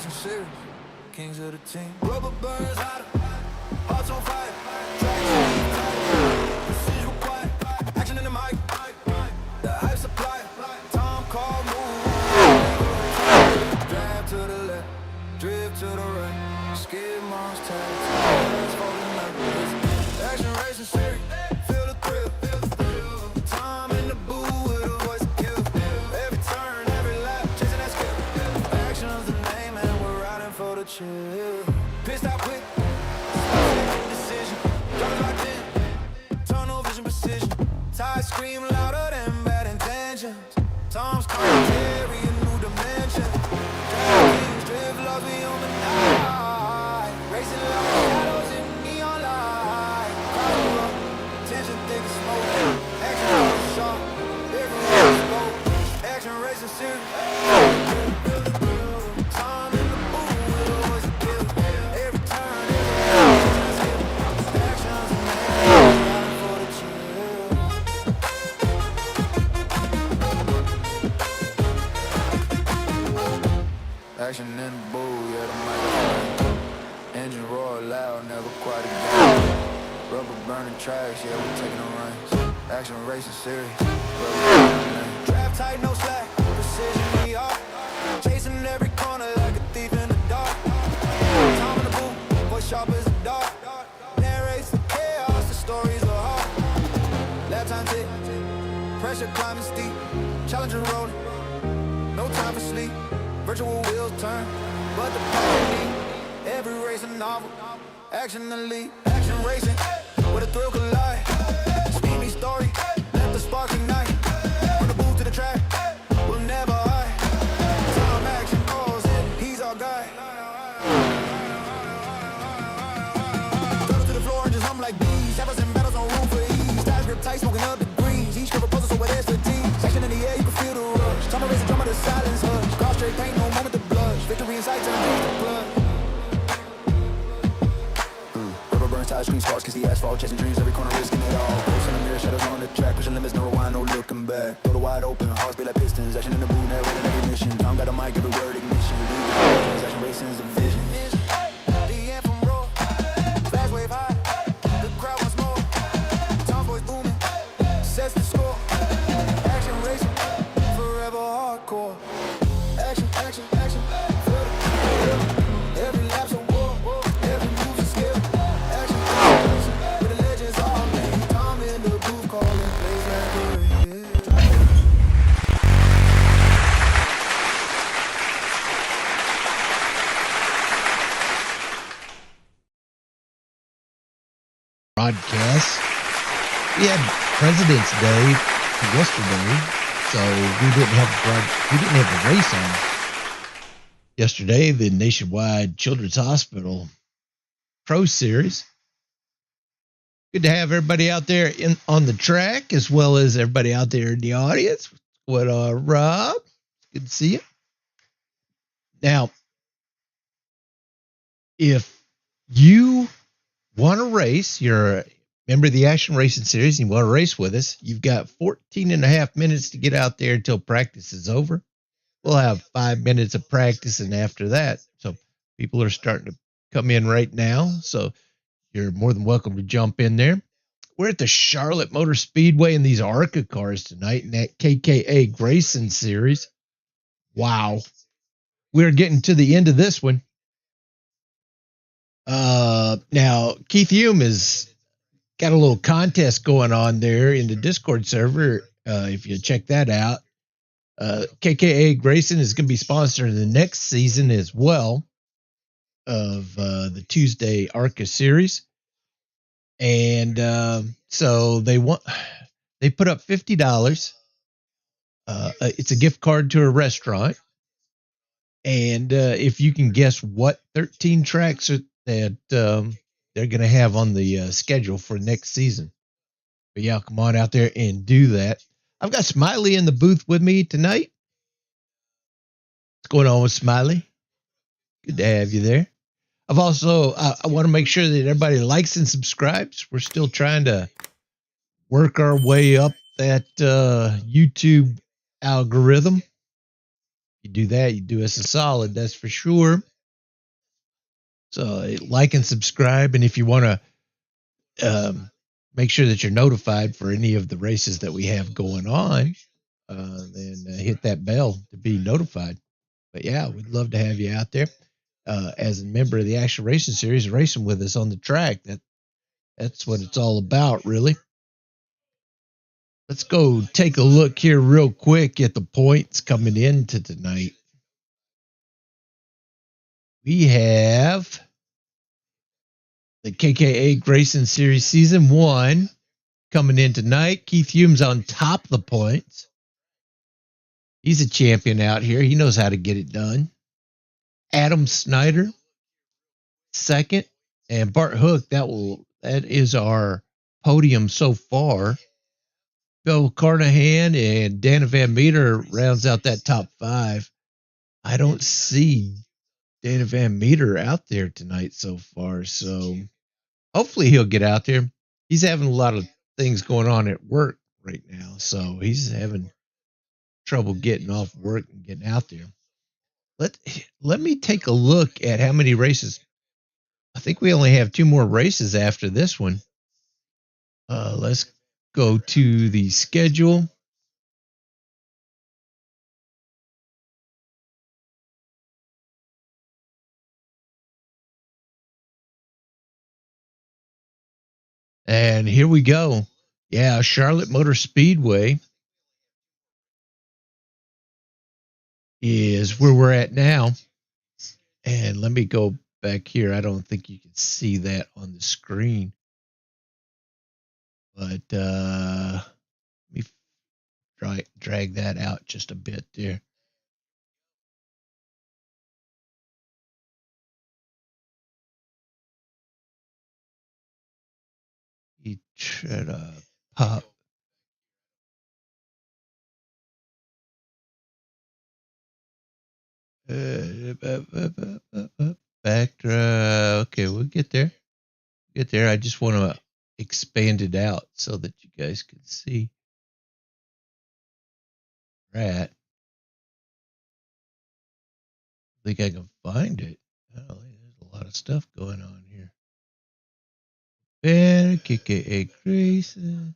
racing series, kings of the team. Rubber burns hotter, hearts on fire. Precision quiet, action in the mic. The hype supply, Tom call move. Drive to the left, drift to the right. Skid marks, tags, folding up. Action racing series, feel the thrill. Tom in the booth with a voice to kill. Every turn, every lap, chasing that skill. Action's the name and we're riding for the chill. Pissed out quick, decision. Drop it locked in, tunnel vision precision. Ties scream louder than bad intentions. Tom's commentary, a new dimension. Drag kings, drift loves me on the night. Racing like shadows in neon light. Crowd up, tension thick as smoke. Action sharp, everywhere smoke. Action racing serious. Tom in the booth with a voice to kill. Every turn, every skill. Action's the name, riding for the chill. Action in the booth, yeah, the microphone. Engine roar loud, never quite again. Rubber burning tracks, yeah, we taking the reins. Action racing series. Draft tight, no slack. Precision we are. Chasing every corner like a thief in the dark. Tom in the booth, voice sharp as the dark. Narrates the chaos, the stories are hard. Lap time tick, pressure climbing steep. Challenger rolling, no time for sleep. Virtual wheels turn, but the power lead. Every race a novel, action the lead. Action racing, where the thrill collide. Steamy story, let the spark ignite. From the booth to the track, we'll never hide. Time action calls in, he's our guy. Throttle to the floor and just hum like bees. Tappers and battles on room for ease. Ties grip tight, smoking up the greens. Each curve poses so with expertise. Action in the air, you can feel the rush. Time to race the drum of the silence hush. Cross straight paint, no moment to blush. Victory in sight, turn to blood. Rubber burns, tires, screen sparks, kiss the asphalt. Chasing dreams, every corner risking it all. Post in the mirror, shadows on the track. Pushing limits, no rewind, no looking back. Throw the wide open, hearts beat like pistons. Action in the booth, narrating every mission. Tom got a mic, every word ignition. Action racing's a vision. The anthem roar, flash wave high. The crowd wants more. Tom's voice booming, sets the score. Action racing, forever hardcore. Action, action, action, feel the thrill. Every lap's a war, every move's a skill. Action, action, with the legends all named. Tom in the booth calling, plays like a hit. Broadcast. We had President's Day yesterday, so we didn't have the race on yesterday. The Nationwide Children's Hospital Pro Series. Good to have everybody out there on the track, as well as everybody out there in the audience. What Rob? Good to see you. Now, if you want to race, you're a member of the Action Racing Series, and you want to race with us, you've got 14 and a half minutes to get out there until practice is over. We'll have 5 minutes of practice, and after that, so people are starting to come in right now, so you're more than welcome to jump in there. We're at the Charlotte Motor Speedway in these ARCA cars tonight in that KKA Grayson series. Wow. We're getting to the end of this one. Now, Keith Hume has got a little contest going on there in the Discord server. If you check that out, KKA Grayson is going to be sponsoring the next season as well of the Tuesday ARCA series. And so they put up $50. It's a gift card to a restaurant. And if you can guess what 13 tracks that they're going to have on the schedule for next season. But yeah, come on out there and do that. I've got Smiley in the booth with me tonight. What's going on with Smiley? Good to have you there. I've also, I want to make sure that everybody likes and subscribes. We're still trying to work our way up that YouTube algorithm. You do that, you do us a solid, that's for sure. So like and subscribe, and if you want to make sure that you're notified for any of the races that we have going on, then hit that bell to be notified. But yeah, we'd love to have you out there as a member of the Action Racing Series, racing with us on the track. That's what it's all about, really. Let's go take a look here real quick at the points coming into tonight. We have the KKA Grayson Series Season 1 coming in tonight. Keith Hume's on top of the points. He's a champion out here. He knows how to get it done. Adam Snyder, second. And Bart Hook, that is our podium so far. Bill Carnahan and Dana Van Meter rounds out that top 5. I don't see Dana Van Meter out there tonight so far, so hopefully he'll get out there. He's having a lot of things going on at work right now, so he's having trouble getting off work and getting out there. Let me take a look at how many races. I think we only have 2 more races after this one. Let's go to the schedule. And here we go. Yeah, Charlotte Motor Speedway is where we're at now. And let me go back here. I don't think you can see that on the screen. But let me drag that out just a bit there. You try to pop. Back. Okay, we'll get there. I just want to expand it out so that you guys can see. Right. I think I can find it. Oh, there's a lot of stuff going on here. Bear, KKA Grayson.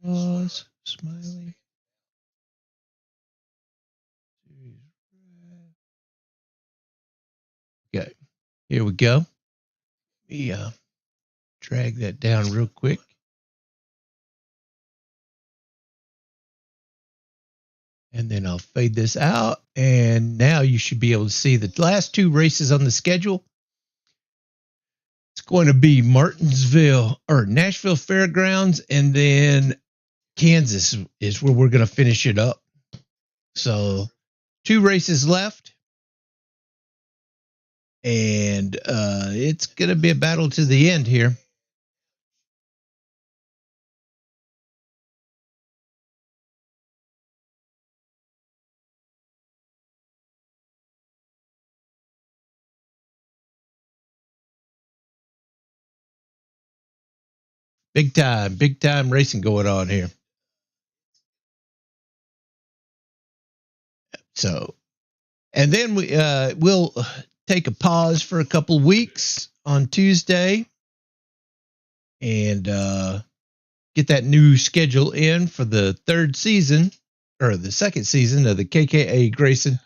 Pause. Smiley. Okay. Here we go. Let me drag that down real quick. And then I'll fade this out. And now you should be able to see the last 2 races on the schedule. It's going to be Nashville Fairgrounds, and then Kansas is where we're going to finish it up. So 2 races left. And it's going to be a battle to the end here. Big time racing going on here. So, and then we'll take a pause for a couple weeks on Tuesday and get that new schedule in for the 3rd season or the 2nd season of the KKA Grayson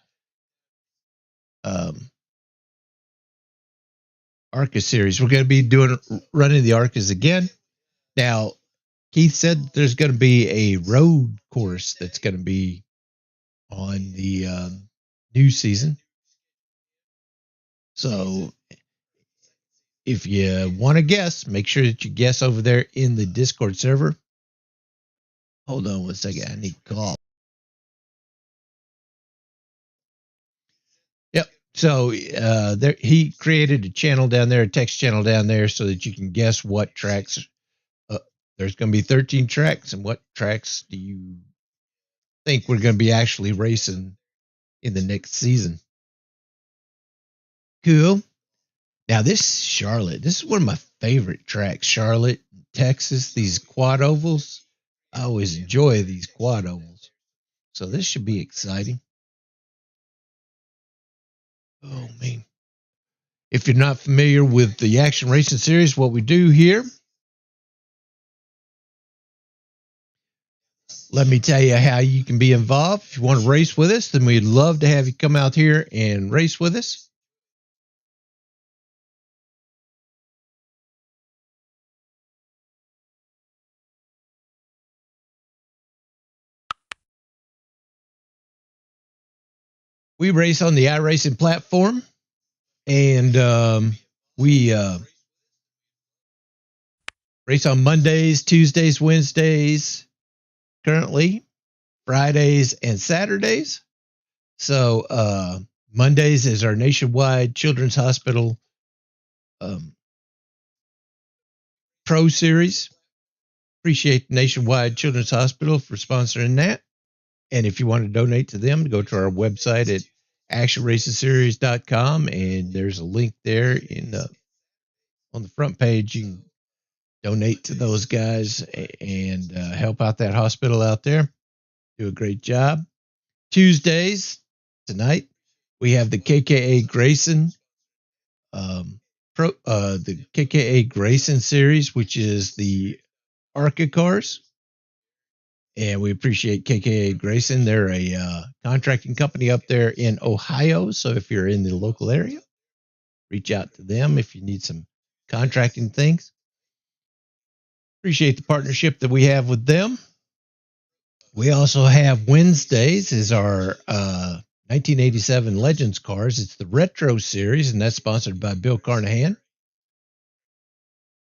ARCA series. We're going to be running the ARCAs again. Now, Keith said there's going to be a road course that's going to be on the new season. So if you want to guess, make sure that you guess over there in the Discord server. Hold on 1 second. I need to call. Yep. So he created a channel down there, a text channel down there, so that you can guess what tracks. There's going to be 13 tracks, and what tracks do you think we're going to be actually racing in the next season? Cool. Now this Charlotte, this is one of my favorite tracks. Charlotte, Texas, these quad ovals. I always enjoy these quad ovals. So this should be exciting. Oh, man. If you're not familiar with the Action Racing Series, what we do here, let me tell you how you can be involved. If you want to race with us, then we'd love to have you come out here and race with us. We race on the iRacing platform, and we race on Mondays, Tuesdays, Wednesdays, currently Fridays and Saturdays. So Mondays is our nationwide children's hospital pro series. Appreciate the Nationwide Children's Hospital for sponsoring that. And if you want to donate to them, go to our website at actionracingseries.com, and there's a link there on the front page. You can donate to those guys and help out that hospital out there. Do a great job. Tuesdays, tonight, we have the KKA Grayson the KKA Grayson series, which is the ARCA cars. And we appreciate KKA Grayson. They're a contracting company up there in Ohio. So if you're in the local area, reach out to them if you need some contracting things. Appreciate the partnership that we have with them. We also have Wednesdays is our 1987 Legends cars. It's the Retro Series, and that's sponsored by Bill Carnahan.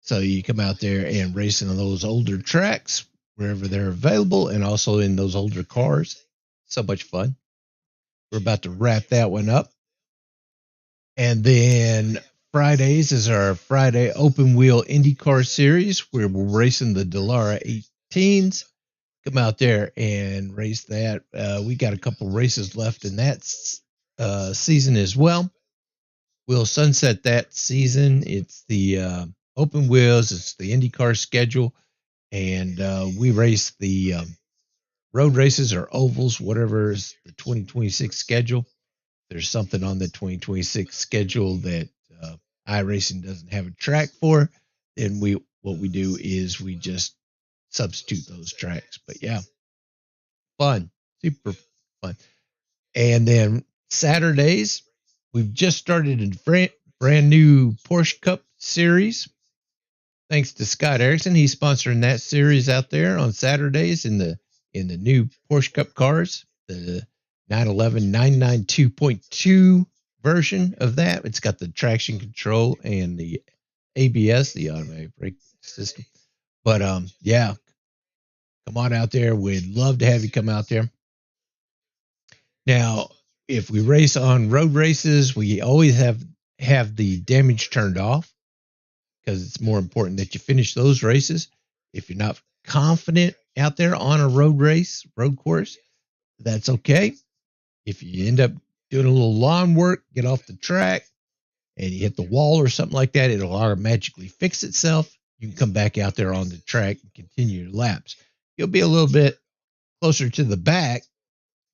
So you come out there and race in those older tracks wherever they're available, and also in those older cars. So much fun. We're about to wrap that one up. And then Fridays is our Friday open wheel IndyCar series, where we're racing the Dallara 18s. Come out there and race that. We got a couple races left in that season as well. We'll sunset that season. It's the open wheels. It's the IndyCar schedule. And we race the road races or ovals, whatever is the 2026 schedule. There's something on the 2026 schedule that iRacing doesn't have a track for, then what we do is we just substitute those tracks. But yeah, fun, super fun. And then Saturdays, we've just started a brand new Porsche Cup series. Thanks to Scott Erickson. He's sponsoring that series out there on Saturdays in the new Porsche Cup cars, the 911 992.2 version of that. It's got the traction control and the ABS, the automatic brake system. But yeah, come on out there. We'd love to have you come out there. Now, if we race on road races, we always have the damage turned off, because it's more important that you finish those races. If you're not confident out there on a road course, that's okay. If you end up doing a little lawn work, get off the track, and you hit the wall or something like that, it'll automatically fix itself. You can come back out there on the track and continue your laps. You'll be a little bit closer to the back,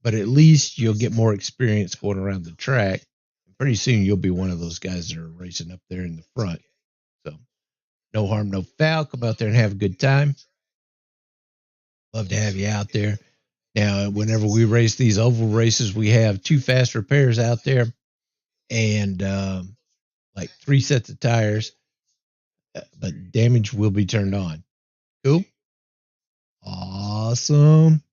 but at least you'll get more experience going around the track. Pretty soon you'll be one of those guys that are racing up there in the front. So no harm, no foul. Come out there and have a good time. Love to have you out there. Now, whenever we race these oval races, we have 2 fast repairs out there and like 3 sets of tires, but damage will be turned on. Cool? Awesome.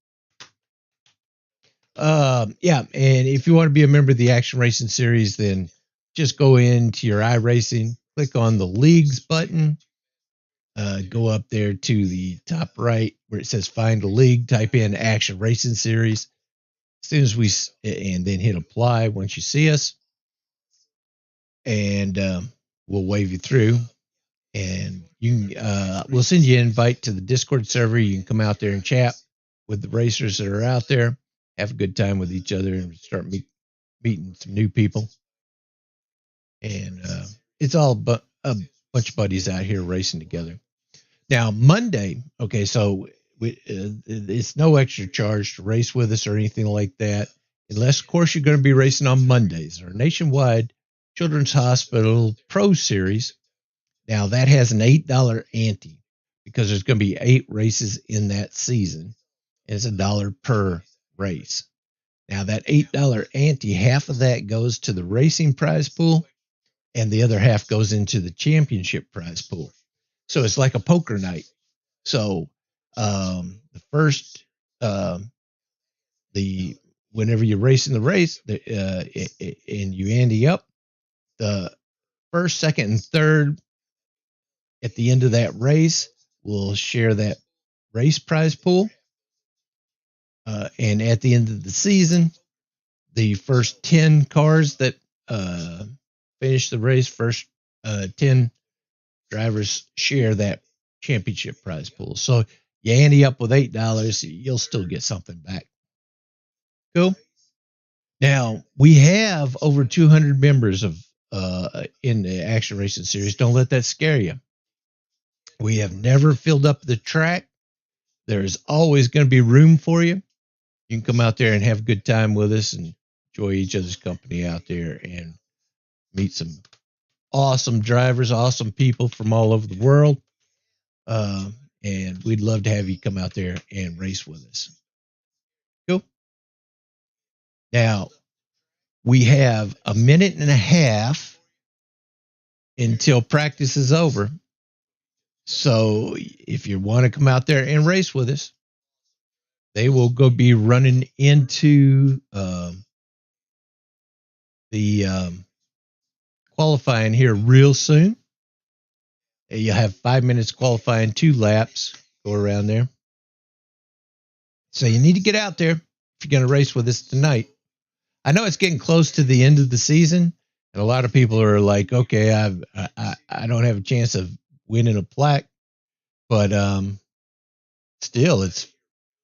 Yeah, and if you want to be a member of the Action Racing Series, then just go into your iRacing, click on the Leagues button, go up there to the top right where it says Find a League, type in Action Racing Series. As soon as and then hit apply once you see us, and we'll wave you through. And we'll send you an invite to the Discord server. You can come out there and chat with the racers that are out there, have a good time with each other, and start meeting some new people. And it's all but a bunch of buddies out here racing together. Now, Monday, okay, so it's no extra charge to race with us or anything like that. unless, of course, you're going to be racing on Mondays. Our nationwide Children's Hospital Pro Series. Now, that has an $8 ante because there's going to be 8 races in that season. It's $1 per race. Now, that $8 ante, half of that goes to the racing prize pool, and the other half goes into the championship prize pool. So it's like a poker night. So the first, whenever you're racing the race, and you ante up, the first, second, and third at the end of that race will share that race prize pool. And at the end of the season, the first 10 cars that finish the race, first 10 drivers share that championship prize pool. So you ante up with $8, you'll still get something back. Cool. Now we have over 200 members of in the Action Racing Series. Don't let that scare you. We have never filled up the track. There's always going to be room for you. You can come out there and have a good time with us and enjoy each other's company out there and meet some awesome drivers, awesome people from all over the world. And we'd love to have you come out there and race with us. Cool. Now, we have a minute and a half until practice is over. So if you want to come out there and race with us, they will go be running into the qualifying here real soon. You'll have 5 minutes qualifying, 2 laps, go around there. So you need to get out there if you're going to race with us tonight. I know it's getting close to the end of the season, and a lot of people are like, okay, I don't have a chance of winning a plaque, but still, it's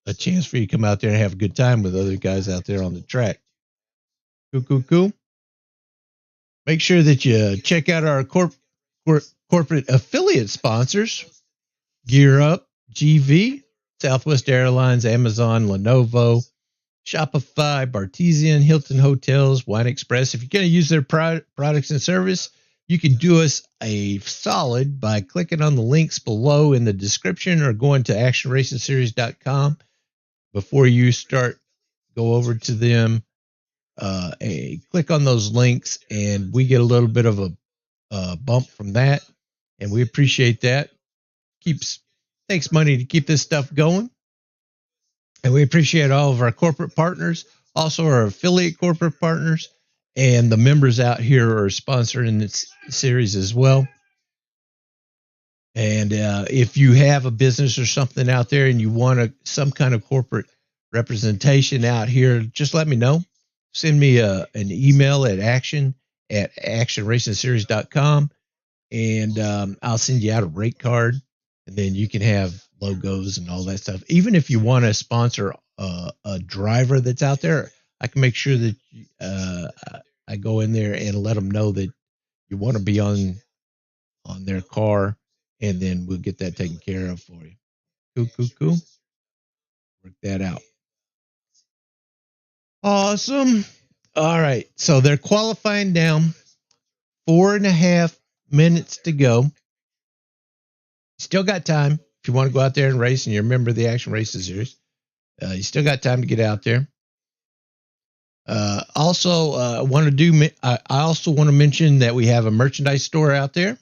a chance for you to come out there and have a good time with other guys out there on the track. Cool. Make sure that you check out our corporate affiliate sponsors: Gear Up, GV, Southwest Airlines, Amazon, Lenovo, Shopify, Bartesian, Hilton Hotels, Wine Express. If you're going to use their products and service, you can do us a solid by clicking on the links below in the description or going to actionracingseries.com. Before you start, go over to them, click on those links, and we get a little bit of a bump from that, and we appreciate that. Takes money to keep this stuff going. And we appreciate all of our corporate partners, also our affiliate corporate partners, and the members out here are sponsoring this series as well. And if you have a business or something out there and you want some kind of corporate representation out here, just let me know. Send me an email at actionracingseries.com, and I'll send you out a rate card, and then you can have logos and all that stuff. Even if you want to sponsor a driver that's out there, I can make sure that I go in there and let them know that you want to be on their car, and then we'll get that taken care of for you. Cool. Work that out. Awesome. All right. So they're qualifying down. 4.5 minutes to go. Still got time. If you want to go out there and race and you're a member of the Action Racing Series, you still got time to get out there. I also want to mention that we have a merchandise store out there.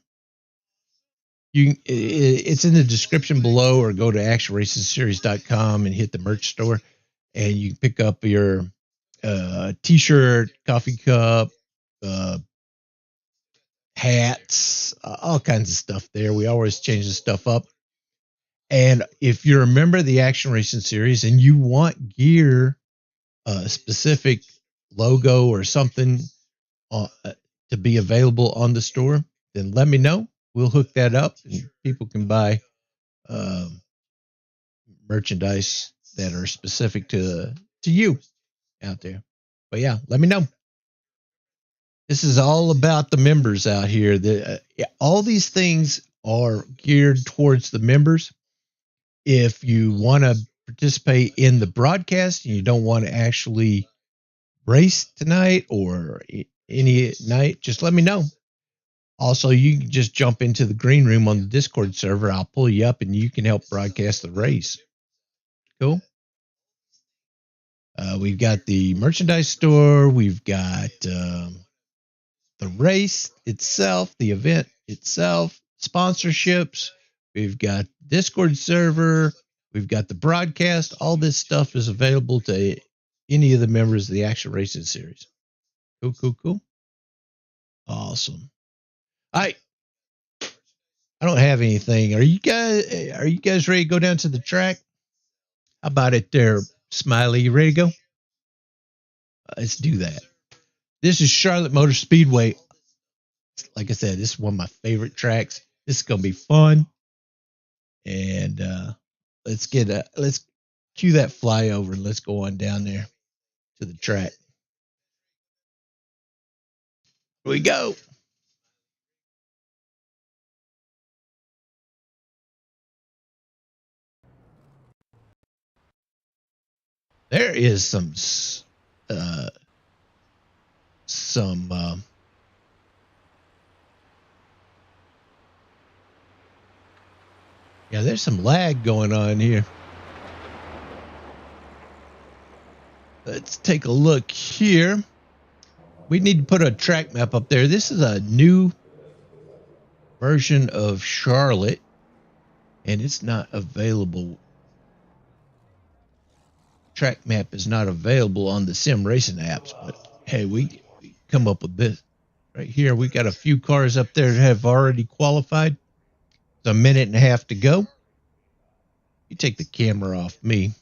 It's in the description below, or go to actionracingseries.com and hit the merch store, and you can pick up your t-shirt, coffee cup, hats, all kinds of stuff there. We always change the stuff up. And if you're a member of the Action Racing Series and you want gear, a specific logo or something to be available on the store, then let me know. We'll hook that up, and people can buy merchandise that are specific to you out there. But yeah, let me know. This is all about the members out here. All these things are geared towards the members. If you want to participate in the broadcast and you don't want to actually race tonight or any night, just let me know. Also, you can just jump into the green room on the Discord server. I'll pull you up and you can help broadcast the race. Cool. We've got the merchandise store. We've got the race itself, the event itself, sponsorships. We've got Discord server. We've got the broadcast. All this stuff is available to any of the members of the Action Racing series. Cool, cool, cool. Awesome. I don't have anything. Are you guys ready to go down to the track? How about it there, Smiley? You ready to go? Let's do that. This is Charlotte Motor Speedway. Like I said, this is one of my favorite tracks. This is gonna be fun. And let's cue that flyover and let's go on down there to the track. Here we go. There is there's some lag going on here. Let's take a look here. We need to put a track map up there. This is a new version of Charlotte, and it's not available. Track map is not available on the sim racing apps, but hey, we come up with this right here. We got a few cars up there that have already qualified. It's a minute and a half to go. You take the camera off me.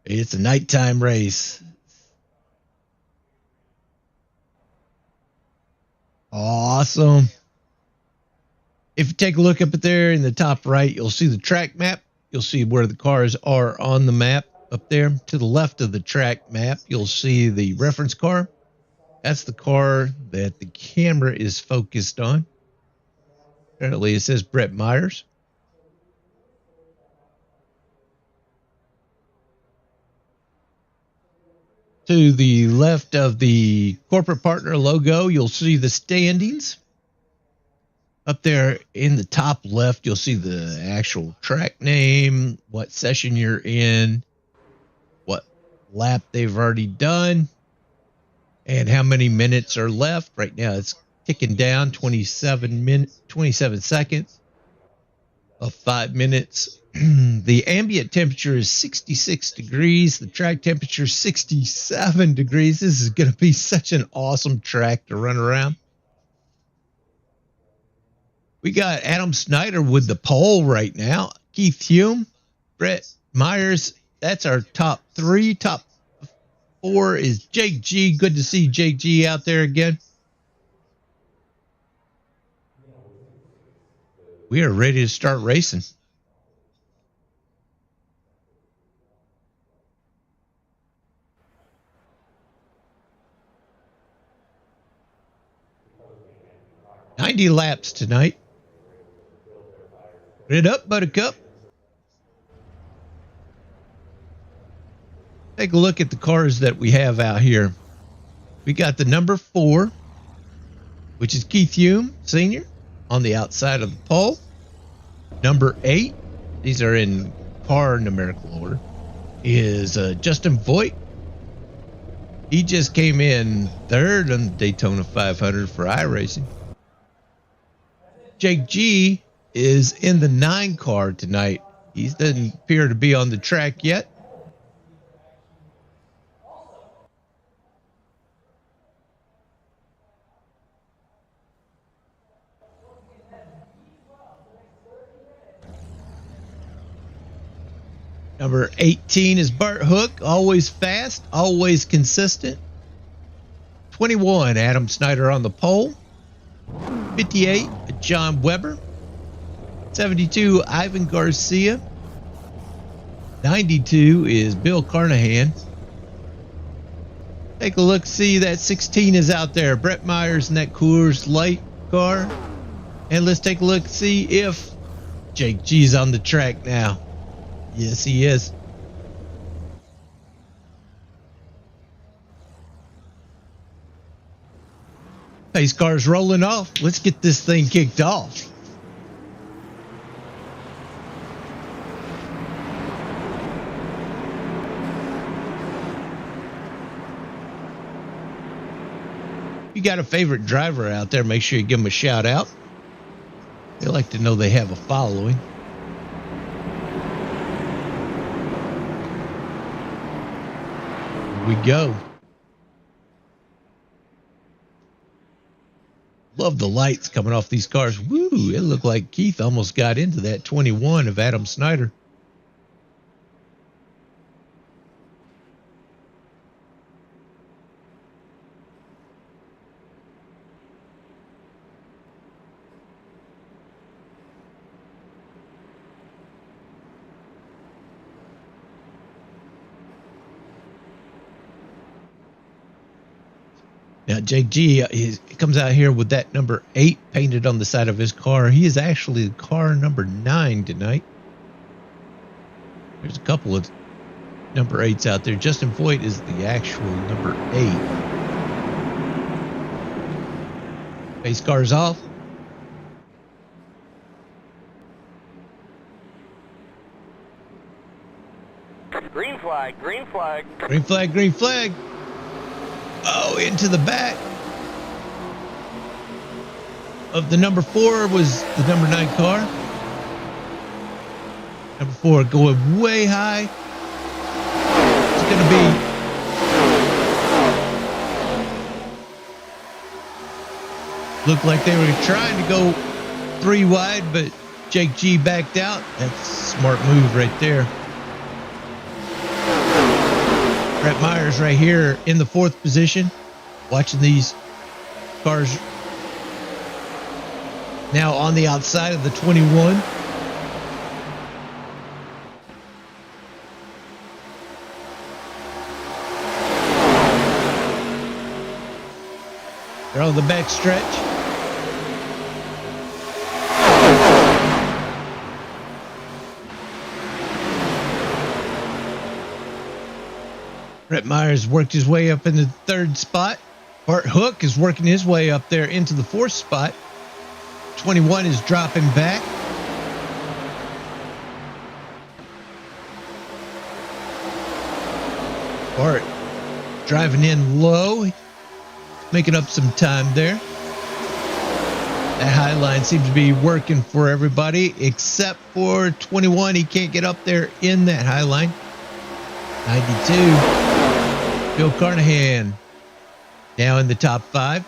It's a nighttime race. Awesome. If you take a look up there in the top right, you'll see the track map. You'll see where the cars are on the map up there. To the left of the track map, you'll see the reference car. That's the car that the camera is focused on. Apparently it says Brett Myers. To the left of the corporate partner logo, you'll see the standings. Up there in the top left, you'll see the actual track name, what session you're in, what lap they've already done, and how many minutes are left. Right now it's ticking down 27 seconds of 5 minutes. The ambient temperature is 66 degrees. The track temperature is 67 degrees. This is going to be such an awesome track to run around. We got Adam Snyder with the pole right now. Keith Hume, Brett Myers. That's our top three. Top four is Jake G. Good to see Jake G out there again. We are ready to start racing. "90 laps tonight. Get it up, Buttercup." Take a look at the cars that we have out here. We got the number 4, which is Keith Hume, Sr., on the outside of the pole. Number 8, these are in car numerical order, is Justin Voigt. He just came in 3rd on the Daytona 500 for iRacing. Jake G is in the 9 car tonight. He doesn't appear to be on the track yet. Number 18 is Bart Hook, always fast, always consistent. 21, Adam Snyder on the pole. 58, John Weber. 72, Ivan Garcia. 92 is Bill Carnahan. Take a look, see that 16 is out there. Brett Myers in that Coors Light car. And let's take a look, see if Jake G's on the track now. Yes, he is. Pace car's rolling off. Let's get this thing kicked off. If you got a favorite driver out there, make sure you give them a shout out. They like to know they have a following. Here we go. Love the lights coming off these cars. Woo, it looked like Keith almost got into that 21 of Adam Snyder. Now, Jake G he comes out here with that number 8 painted on the side of his car. He is actually car number 9 tonight. There's a couple of number 8s out there. Justin Voigt is the actual number 8. Base car's off. Green flag, green flag. Green flag, green flag. Oh, into the back of the number 4 was the number 9 car. Number 4 going way high. It's going to be... Looked like they were trying to go 3 wide, but Jake G backed out. That's a smart move right there. Brett Myers right here in the 4th position, watching these cars now on the outside of the 21. They're on the back stretch. Brett Myers worked his way up in the 3rd spot. Bart Hook is working his way up there into the 4th spot. 21 is dropping back. Bart driving in low, making up some time there. That high line seems to be working for everybody except for 21. He can't get up there in that high line. 92. Bill Carnahan now in the top 5.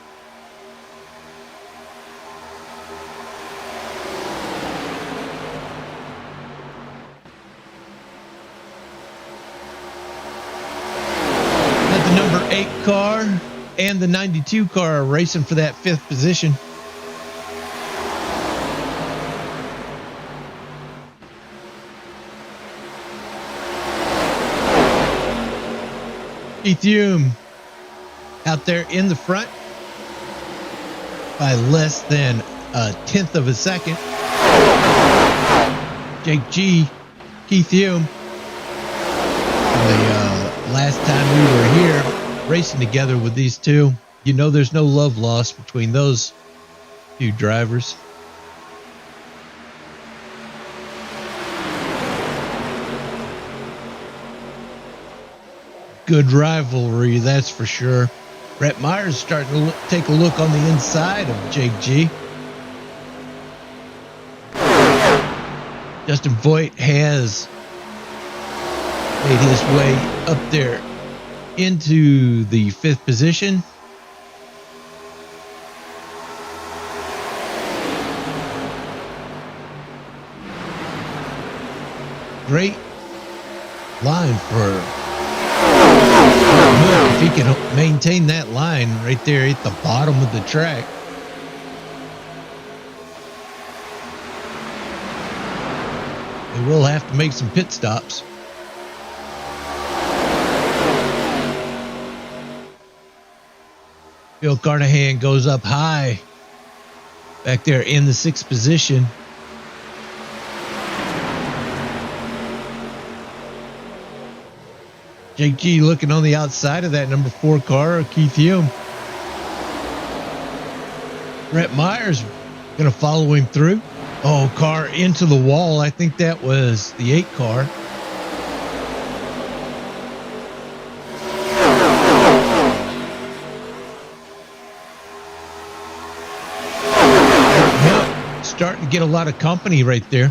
Got the number 8 car and the 92 car are racing for that 5th position. Keith Hume out there in the front by less than a 1/10 of a second. Jake G, Keith Hume. The last time we were here racing together with these two, you know there's no love lost between those two drivers. Good rivalry, that's for sure. Brett Myers starting to take a look on the inside of Jake G. Justin Voigt has made his way up there into the 5th position. Great line for if he can maintain that line right there at the bottom of the track. They will have to make some pit stops. Bill Carnahan goes up high back there in the 6th position. Jake G looking on the outside of that number 4 car, Keith Hume. Brett Myers going to follow him through. Oh, car into the wall. I think that was the 8 car. Yep, starting to get a lot of company right there.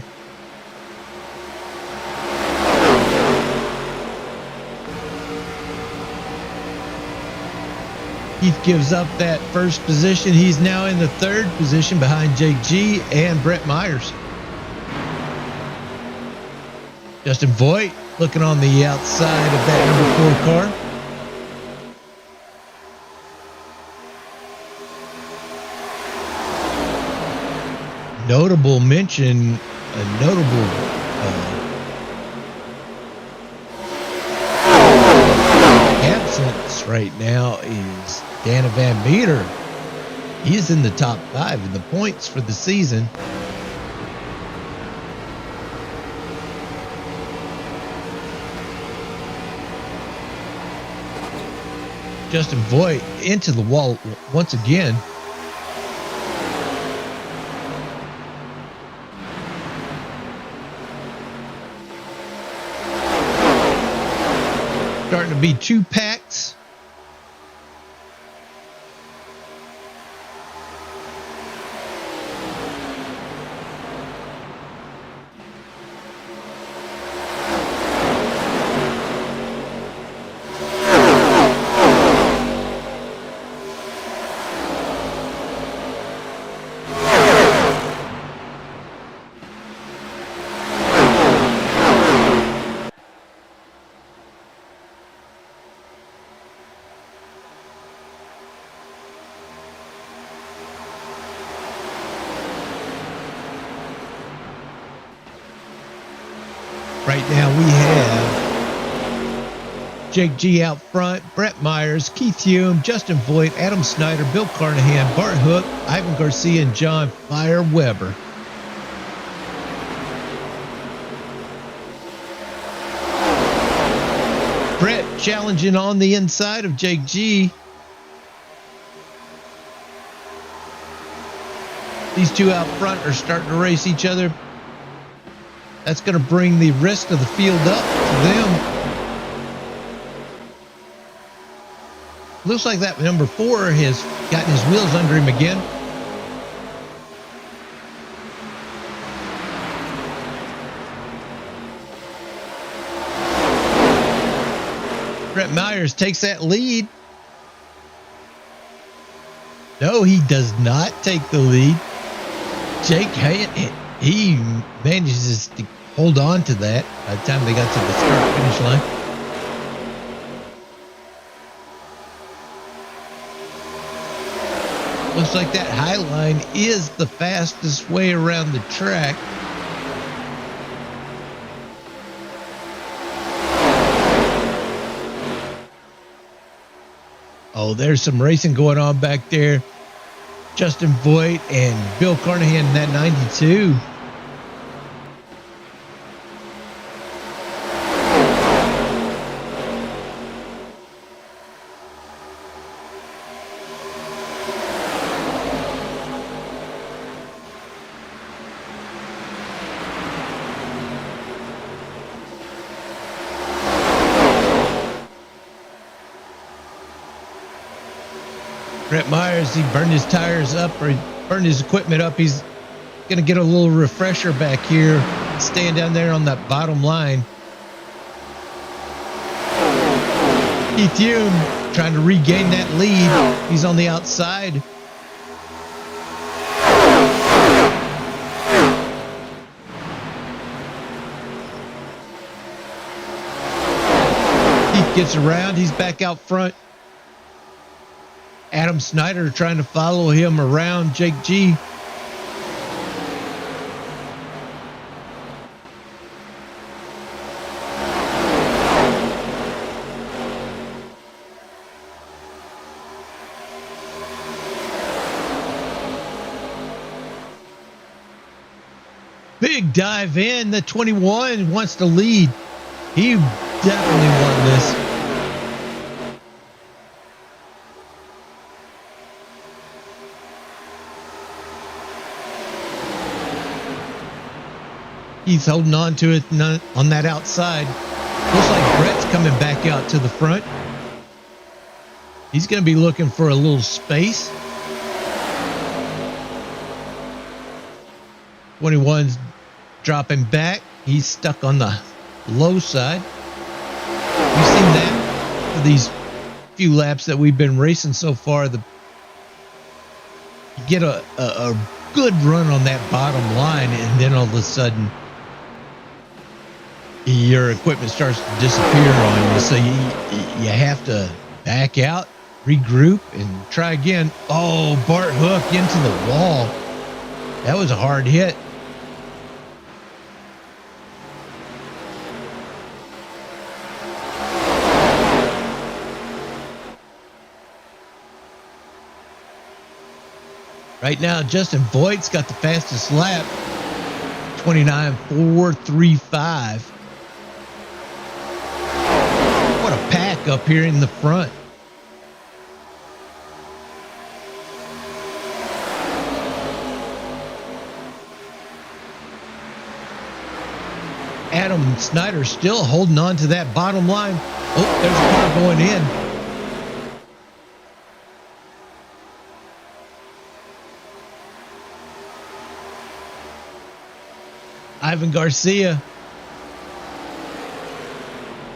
Keith gives up that first position. He's now in the 3rd position behind Jake G and Brett Myers. Justin Voigt looking on the outside of that number 4 car. Notable mention, a notable absence right now is Dana Van Meter. He's in the top 5 in the points for the season. Justin Voigt into the wall once again. Starting to be 2 packs. Right now we have Jake G out front, Brett Myers, Keith Hume, Justin Voigt, Adam Snyder, Bill Carnahan, Bart Hook, Ivan Garcia, and John Fire Weber. Brett challenging on the inside of Jake G. These two out front are starting to race each other. That's going to bring the rest of the field up to them. Looks like that number 4 has gotten his wheels under him again. Brett Myers takes that lead. No, he does not take the lead. Jake he manages to hold on to that by the time they got to the start finish line. Looks like that high line is the fastest way around the track. Oh, there's some racing going on back there. Justin Voigt and Bill Carnahan in that 92. Brett Myers, he burned his tires up, or he burned his equipment up. He's going to get a little refresher back here, staying down there on that bottom line. Keith Hume trying to regain that lead. He's on the outside. Keith gets around. He's back out front. Adam Snyder trying to follow him around Jake G. Big dive in. The 21 wants to lead. He definitely won this. He's holding on to it on that outside. Looks like Brett's coming back out to the front. He's going to be looking for a little space. 21's dropping back. He's stuck on the low side. We've seen that for these few laps that we've been racing so far. You get a good run on that bottom line, and then all of a sudden your equipment starts to disappear on you. So you have to back out, regroup, and try again. Oh, Bart Hook into the wall. That was a hard hit. Right now, Justin Voigt's got the fastest lap, 29.435. What a pack up here in the front. Adam Snyder still holding on to that bottom line. Oh, there's a car going in. Ivan Garcia.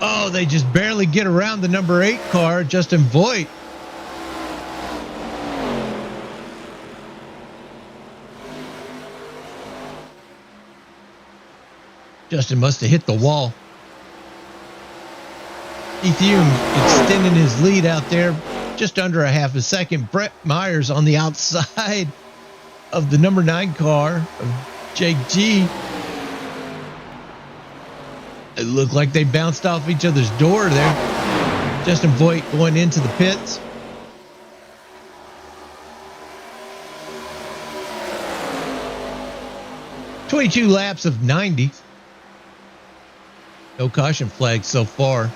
Oh, they just barely get around the number 8 car, Justin Voigt. Justin must have hit the wall. Keith Hume extending his lead out there just under a half a second. Brett Myers on the outside of the number 9 car of Jake G. It looked like they bounced off each other's door there. Justin Voigt going into the pits. "22 laps of 90. No caution flags so far.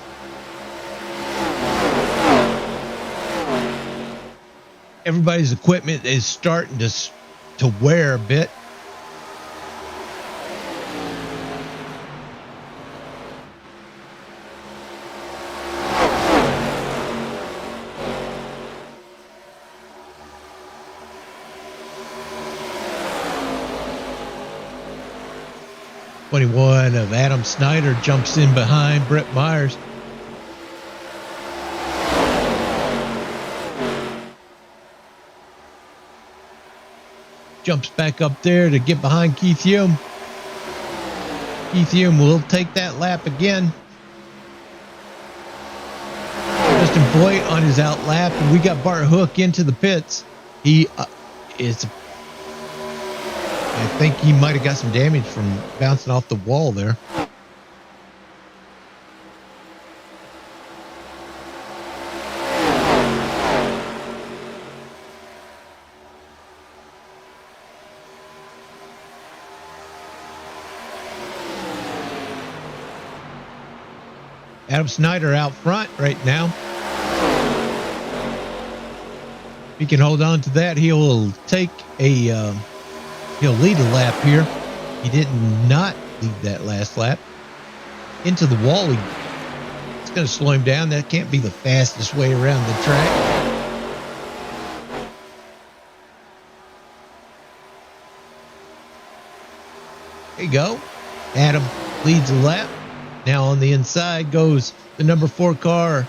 Everybody's equipment is starting to wear a bit. "21 of Adam Snyder jumps in behind Brett Myers. Jumps back up there to get behind Keith Hume. Keith Hume will take that lap again. Justin Voigt on his out lap, and we got Bart Hook into the pits. I think he might have got some damage from bouncing off the wall there. Adam Snyder out front right now. If he can hold on to that, he'll take he'll lead a lap here. He did not lead that last lap. Into the wall. It's going to slow him down. That can't be the fastest way around the track. There you go. Adam leads a lap. Now on the inside goes the number 4 car.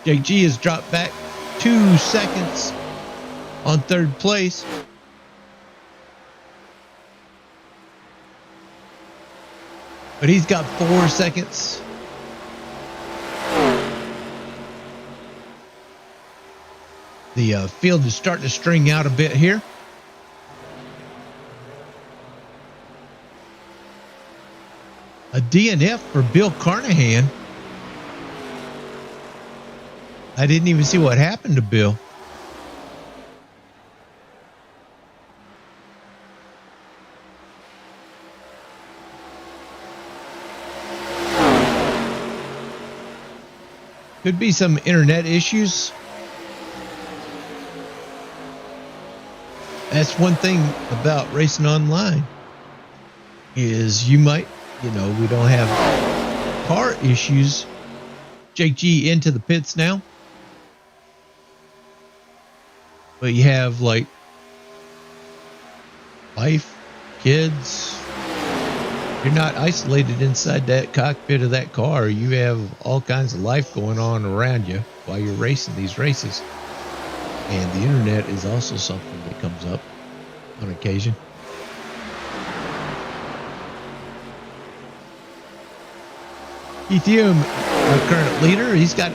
Jake G has dropped back 2 seconds on 3rd place. But he's got 4 seconds. The field is starting to string out a bit here. A DNF for Bill Carnahan. I didn't even see what happened to Bill. Could be some internet issues. That's one thing about racing online is you might, we don't have car issues. Jake G into the pits now. But you have like wife, kids. You're not isolated inside that cockpit of that car. You have all kinds of life going on around you while you're racing these races. And the internet is also something that comes up on occasion. Keith Hume, our current leader, he's got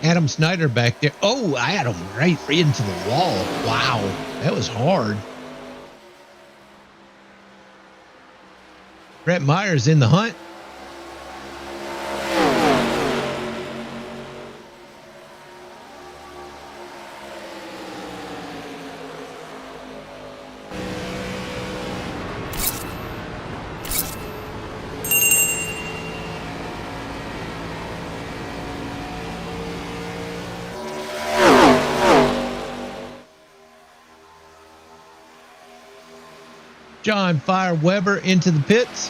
Adam Snyder back there. Oh, Adam right into the wall. Wow, that was hard. Brett Myers in the hunt. John Fire Weber into the pits.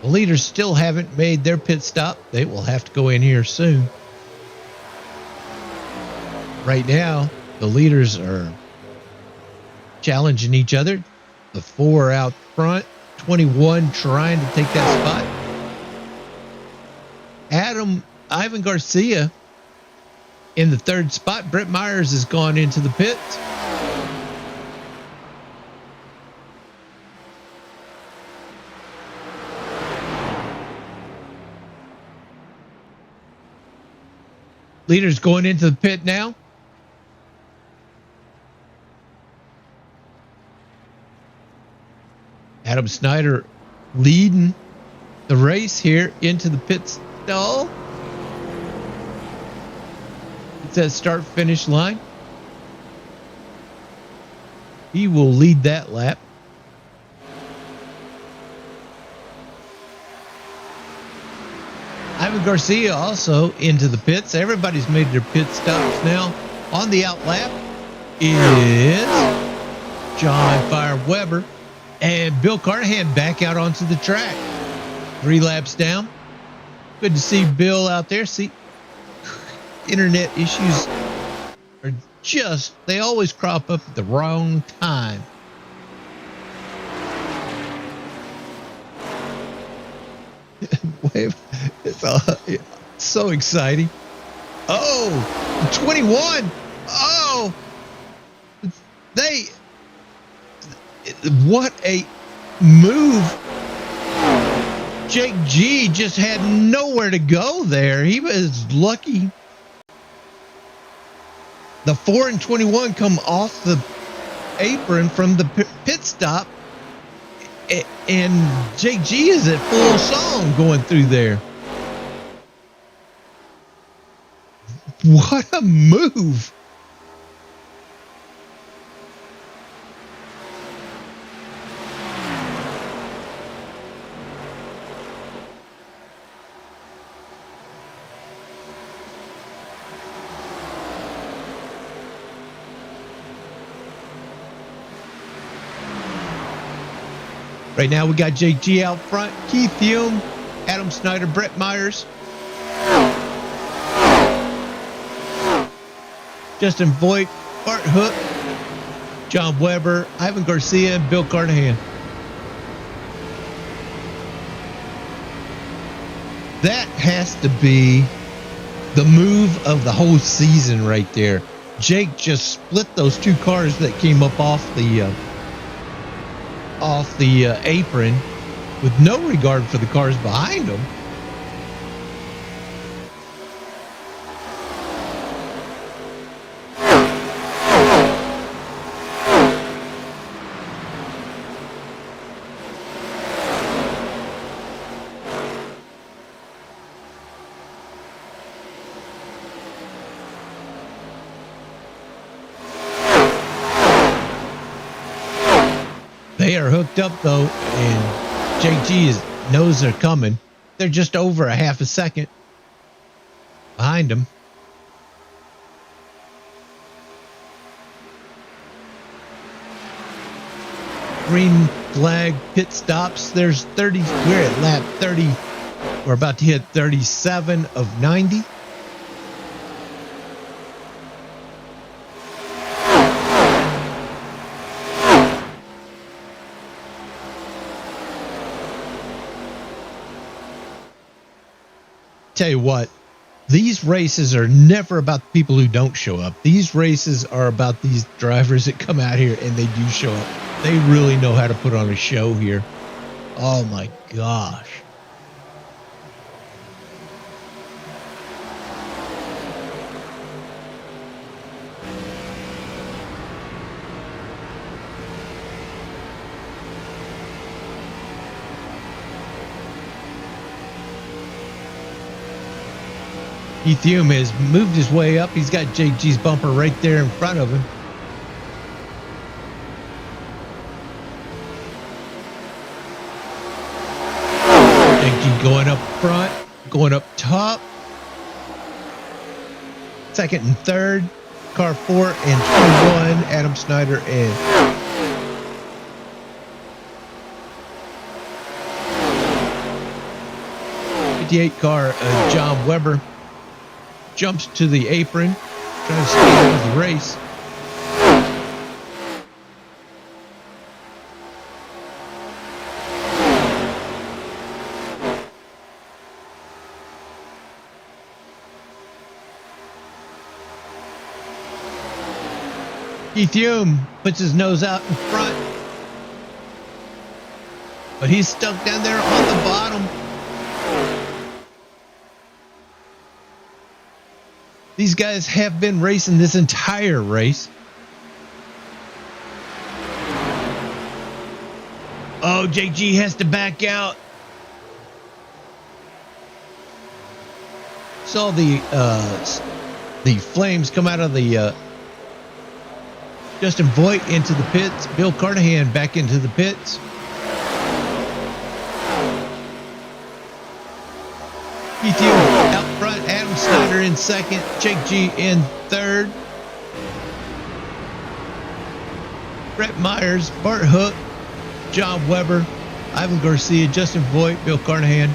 The leaders still haven't made their pit stop. They will have to go in here soon. Right now, the leaders are challenging each other. The 4 out front, 21 trying to take that spot. Ivan Garcia in the 3rd spot. Brett Myers has gone into the pits. Leaders going into the pit now. Adam Snyder leading the race here into the pit stall. It's that start-finish line. He will lead that lap. Ivan Garcia also into the pits. Everybody's made their pit stops now. On the out lap is John Fire Weber and Bill Carnahan back out onto the track. 3 laps down. Good to see Bill out there. See, internet issues are they always crop up at the wrong time. It's so exciting. Oh, 21. Oh, what a move. Jake G just had nowhere to go there. He was lucky. The 4 and 21 come off the apron from the pit stop. And Jake G is at full song going through there. What a move. Right now we got Jake G out front, Keith Hume, Adam Snyder, Brett Myers, Justin Voigt, Bart Hook, John Weber, Ivan Garcia, and Bill Carnahan. That has to be the move of the whole season right there. Jake just split those 2 cars that came up off the apron with no regard for the cars behind him. They are hooked up though, and Jake G knows they're coming. They're just over a half a second behind him. green flag pit stops. There's 30. We're at lap 30. We're about to hit 37 of 90. Tell you what, these races are never about the people who don't show up. These races are about these drivers that come out here and they do show up. They really know how to put on a show here. Oh my gosh. Keith Hume has moved his way up. He's got JG's bumper right there in front of him. JG going up front, going up top. Second and third. Car 4 and 21. Adam Snyder and 58 car, John Weber. Jumps to the apron, trying to stay out of the race. Keith Hume puts his nose out in front, but he's stuck down there on the bottom. These guys have been racing this entire race. Oh, JG has to back out. Saw the flames come out of the Justin Voigt into the pits. Bill Carnahan back into the pits. Keith Hume out front, Adam Snyder in second, Jake G in third. Brett Myers, Bart Hook, John Weber, Ivan Garcia, Justin Voigt, Bill Carnahan.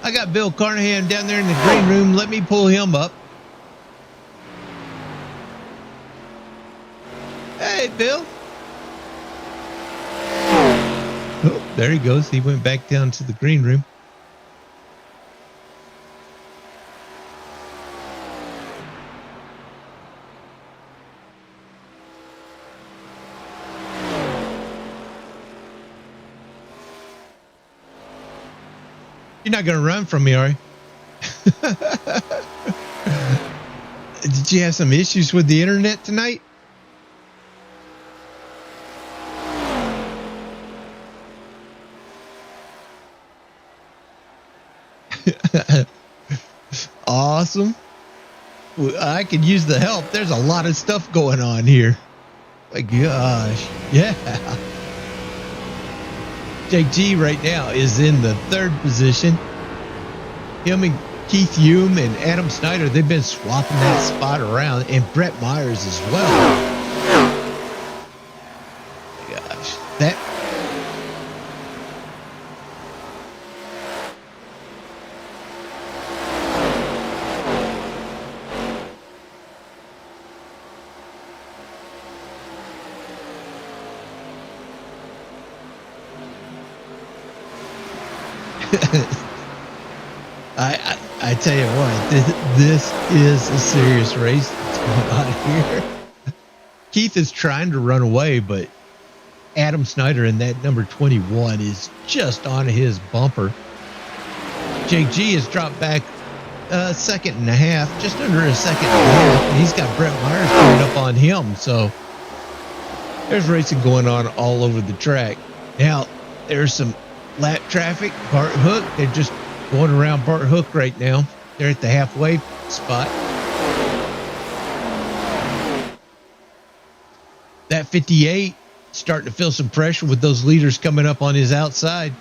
I got Bill Carnahan down there in the green room. Let me pull him up. Hey, Bill. Oh, there he goes. He went back down to the green room. You're not going to run from me, are you? Did you have some issues with the internet tonight? Awesome. I could use the help. There's a lot of stuff going on here. My gosh. Yeah. Jake G right now is in the third position. Him and Keith Hume and Adam Snyder, they've been swapping that spot around, and Brett Myers as well. Gosh, that. I tell you what, this is a serious race that's going on here. Keith is trying to run away, but Adam Snyder in that number 21 is just on his bumper. JG has dropped back a second and a half, just under a second and a half, and he's got Brett Myers coming up on him. So there's racing going on all over the track. Now, there's some lap traffic. Bart Hook, they're just going around Bart Hook right now. They're at the halfway spot. That 58 starting to feel some pressure with those leaders coming up on his outside.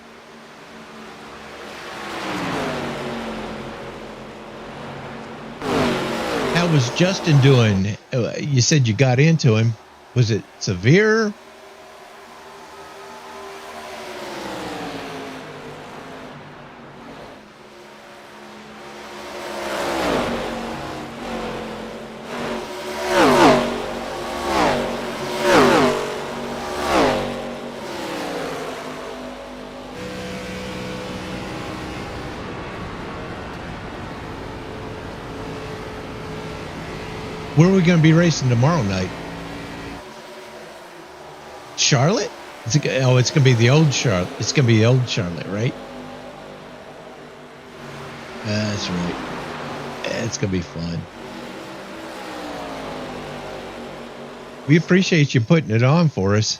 How was Justin doing? You said you got into him. Was it severe? Where are we going to be racing tomorrow night? Charlotte? It's going to be the old Charlotte. It's going to be the old Charlotte, right? That's right. It's going to be fun. We appreciate you putting it on for us.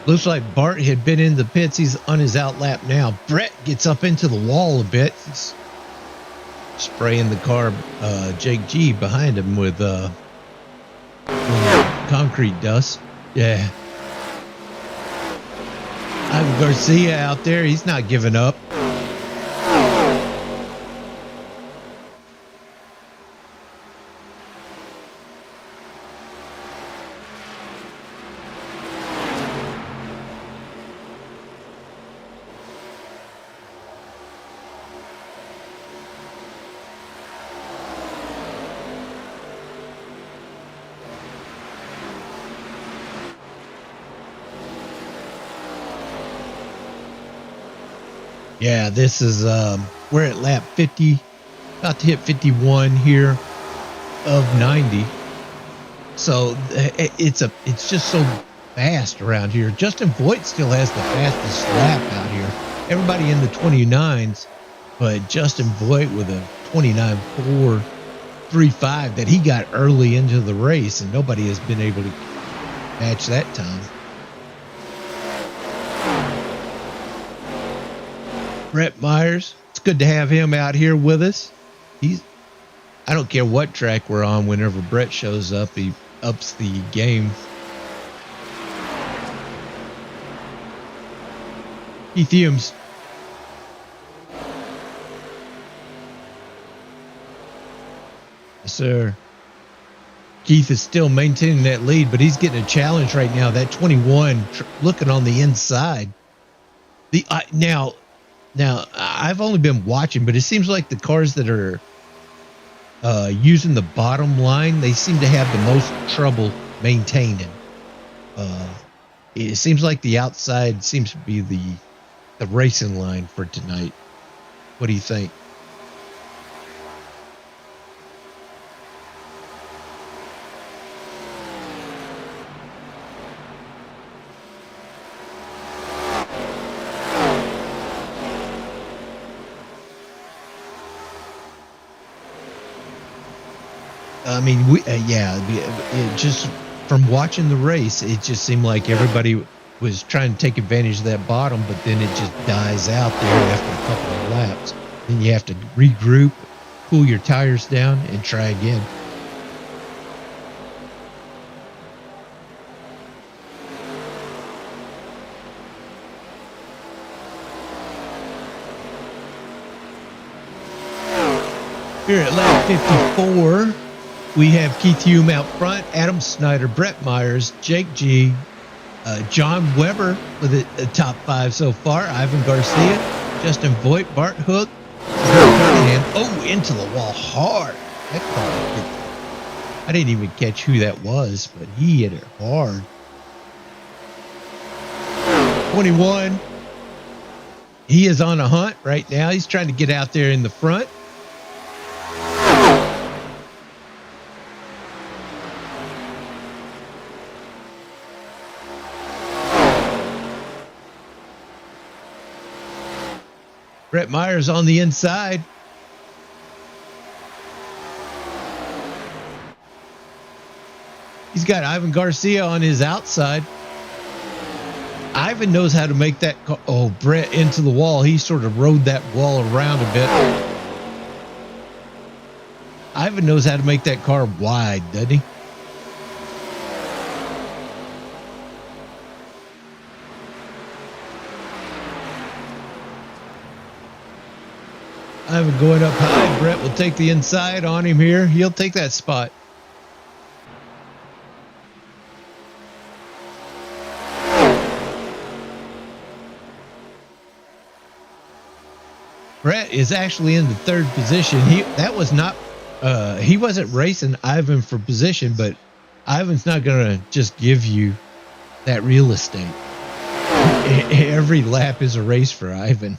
Looks like Bart had been in the pits. He's on his outlap now. Brett gets up into the wall a bit. He's spraying the car. Jake G behind him with concrete dust. Yeah. Ivan Garcia out there. He's not giving up. Yeah, this is we're at lap 50, about to hit 51 here of 90. So it's just so fast around here. Justin Voigt still has the fastest lap out here. Everybody in the 29s, but Justin Voigt with a 29.435 that he got early into the race, and nobody has been able to match that time. Brett Myers, it's good to have him out here with us. I don't care what track we're on, whenever Brett shows up, he ups the game. Keith Humes. Yes, sir. Keith is still maintaining that lead, but he's getting a challenge right now. That 21 looking on the inside. Now, I've only been watching, but it seems like the cars that are using the bottom line, they seem to have the most trouble maintaining. It seems like the outside seems to be the racing line for tonight. What do you think? I mean, it just from watching the race, it just seemed like everybody was trying to take advantage of that bottom, but then it just dies out there after a couple of laps. Then you have to regroup, cool your tires down, and try again. Here at lap 54. We have Keith Hume out front, Adam Snyder, Brett Myers, Jake G, John Weber with a top 5 so far, Ivan Garcia, Justin Voigt, Bart Hook, and into the wall hard. That car, I didn't even catch who that was, but he hit it hard. 21, he is on a hunt right now. He's trying to get out there in the front. Brett Myers on the inside. He's got Ivan Garcia on his outside. Ivan knows how to make that. Brett into the wall. He sort of rode that wall around a bit. Ivan knows how to make that car wide, doesn't he? Ivan going up high. Brett will take the inside on him here. He'll take that spot. Brett is actually in the third position. He wasn't racing Ivan for position, but Ivan's not gonna just give you that real estate. Every lap is a race for Ivan.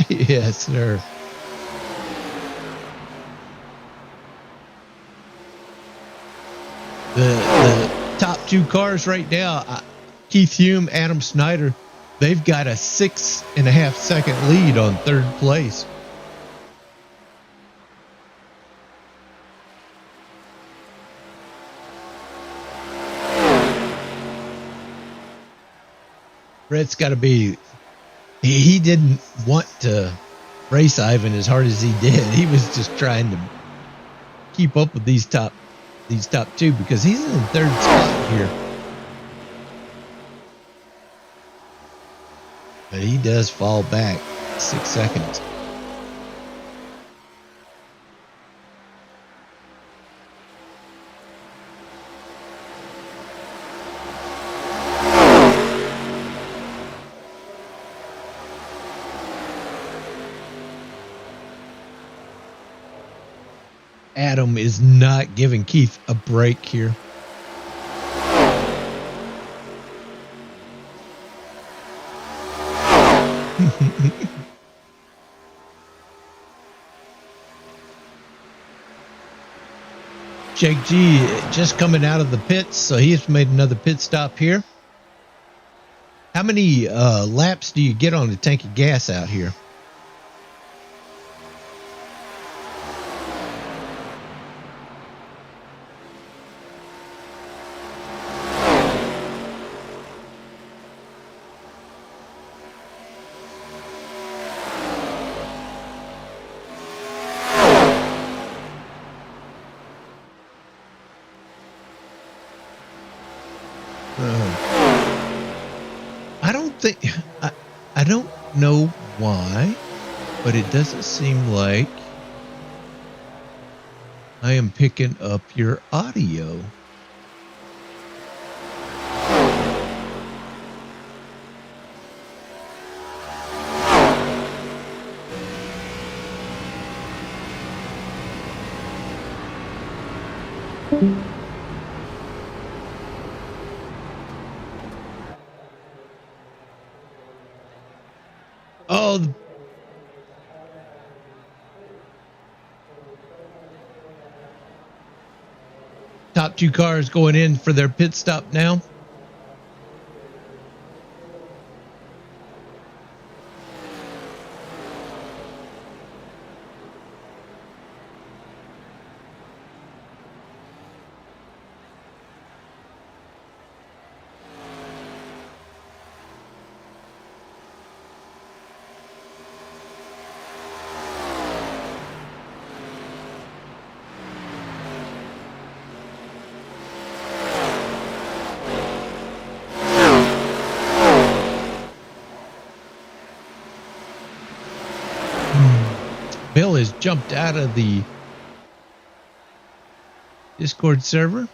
Yes, sir. The top two cars right now, Keith Hume, Adam Snyder, they've got a 6.5 second lead on third place. Brett's got to be. He didn't want to race Ivan as hard as he did. He was just trying to keep up with these top two because he's in the third spot here. But he does fall back 6 seconds. Adam is not giving Keith a break here. Jake G just coming out of the pits, so he's made another pit stop here. How many laps do you get on a tank of gas out here? I don't know why, but it doesn't seem like I am picking up your audio. Oh, top two cars going in for their pit stop now. Bill has jumped out of the Discord server.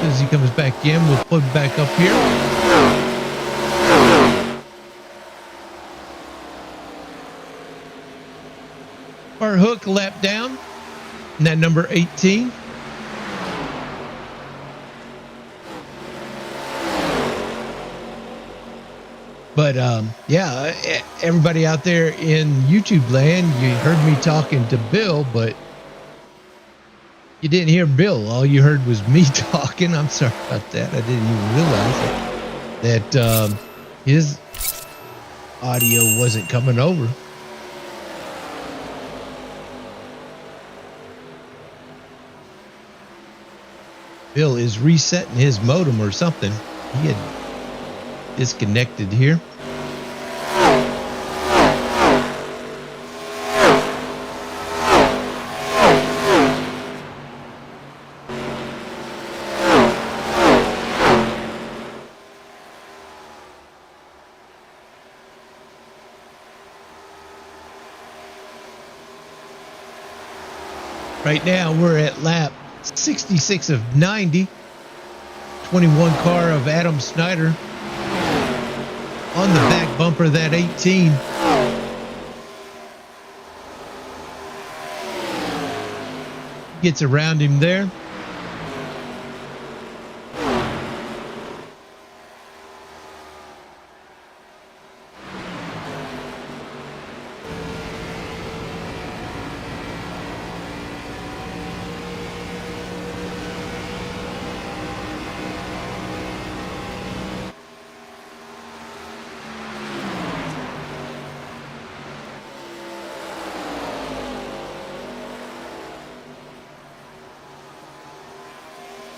As he comes back in, we'll put him back up here. Our hook lap down, and that number 18. But yeah, everybody out there in YouTube land, you heard me talking to Bill, but you didn't hear Bill. All you heard was me talking. I'm sorry about that. I didn't even realize that his audio wasn't coming over. Bill is resetting his modem or something. He had disconnected here. Right now, we're at lap 66 of 90. 21 car of Adam Snyder on the back bumper of that 18. Gets around him there.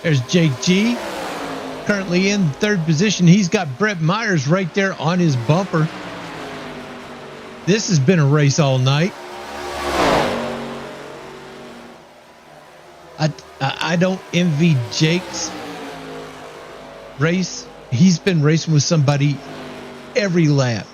There's Jake G, currently in third position. He's got Brett Myers right there on his bumper. This has been a race all night. I don't envy Jake's race. He's been racing with somebody every lap.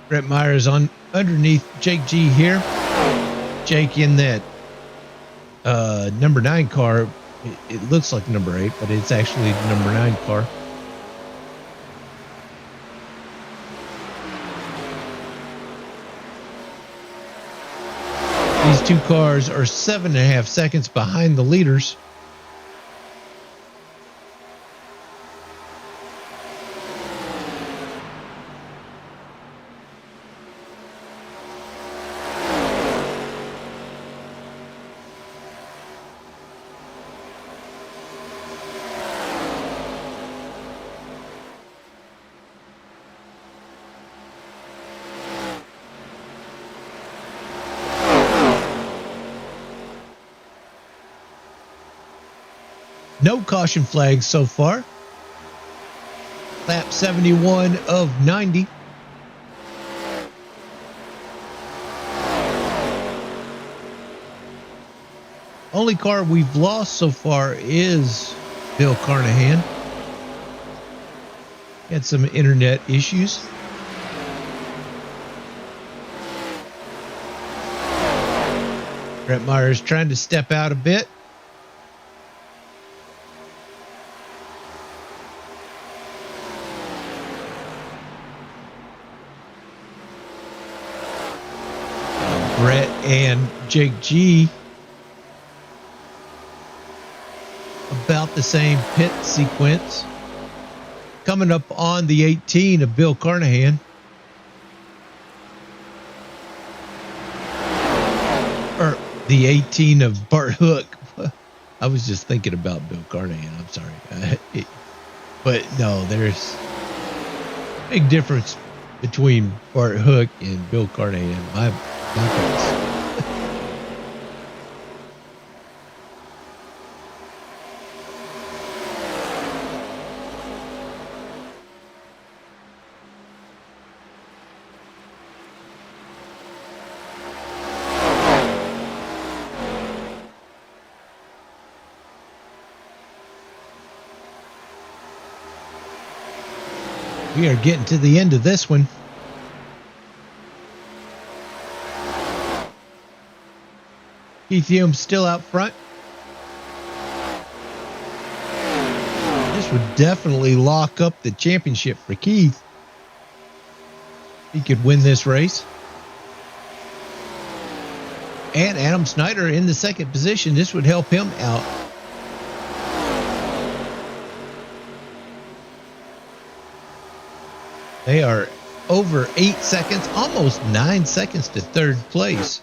Brett Myers on underneath Jake G here. Jake in that number 9 car. It looks like number 8, but it's actually the number 9 car. These two cars are 7.5 seconds behind the leaders. No caution flags so far. Lap 71 of 90. Only car we've lost so far is Bill Carnahan. Had some internet issues. Brett Myers trying to step out a bit. Brett and Jake G about the same pit sequence. Coming up on the 18 of Bill Carnahan. Or the 18 of Bart Hook. I was just thinking about Bill Carnahan. I'm sorry. But no, there's a big difference between Bart Hook and Bill Carnahan. My goodness. We are getting to the end of this one. Keith Hume still out front. This would definitely lock up the championship for Keith. He could win this race. And Adam Snyder in the second position. This would help him out. They are over 8 seconds, almost 9 seconds to third place.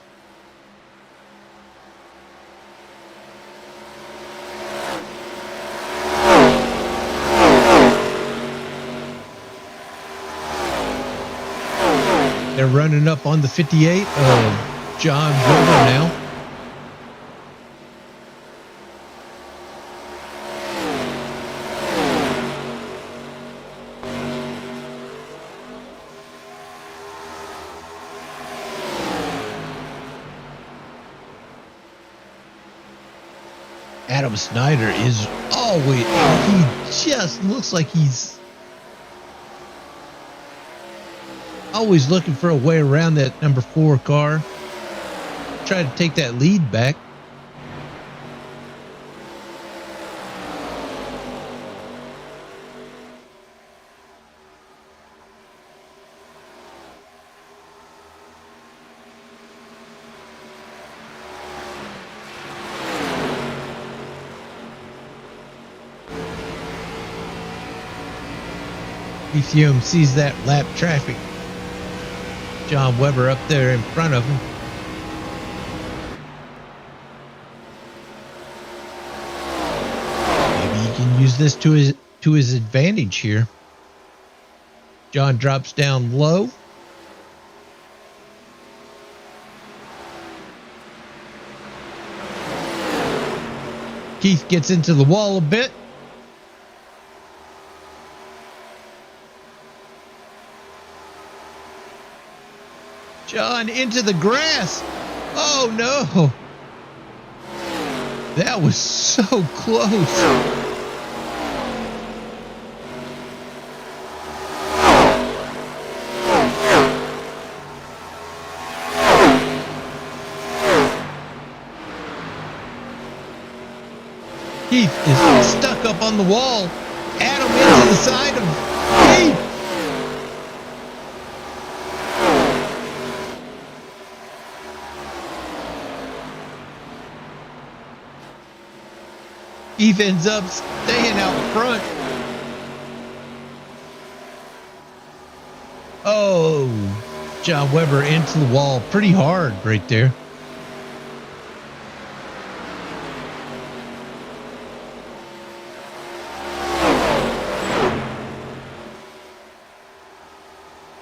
They're running up on the 58 of John Weber now. Adam Snyder is always, he just looks like he's always looking for a way around that number 4 car. Try to take that lead back. Hume sees that lap traffic. John Webber up there in front of him. Maybe he can use this to his advantage here. John drops down low. Keith gets into the wall a bit. John into the grass. Oh no. That was so close. Keith is stuck up on the wall. Adam into the side of Keith. Keith ends up staying out front. Oh, John Webber into the wall pretty hard right there.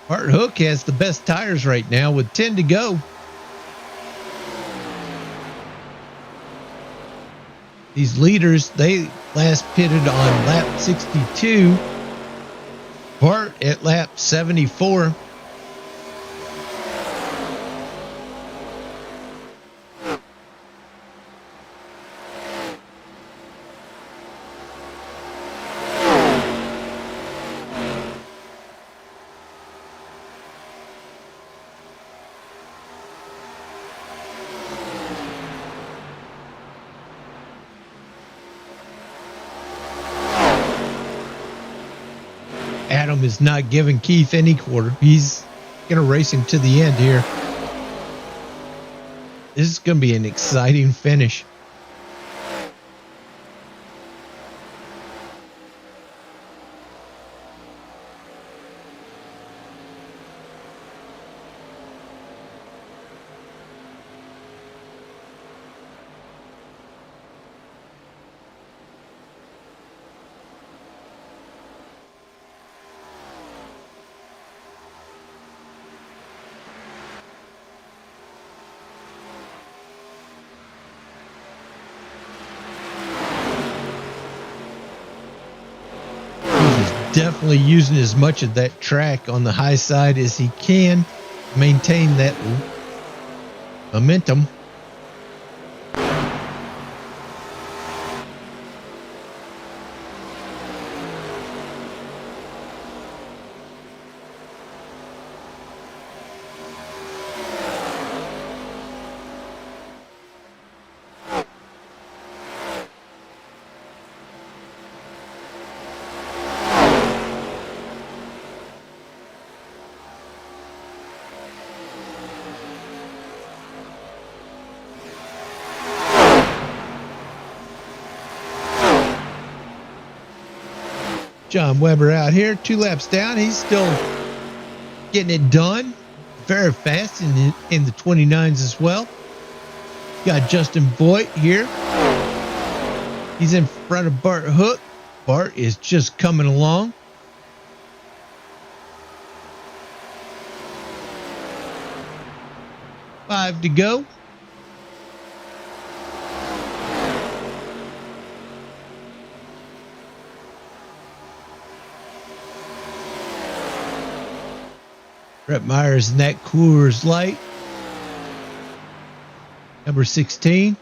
Bart Hook has the best tires right now with 10 to go. These leaders, they last pitted on lap 62. Bart at lap 74. Adam is not giving Keith any quarter. He's going to race him to the end here. This is going to be an exciting finish. Definitely using as much of that track on the high side as he can, maintain that momentum. John Webber out here, 2 laps down. He's still getting it done very fast in the 29s as well. Got Justin Voigt here. He's in front of Bart Hook. Bart is just coming along. Five to go. Brett Myers in that Coors Light. Number 16.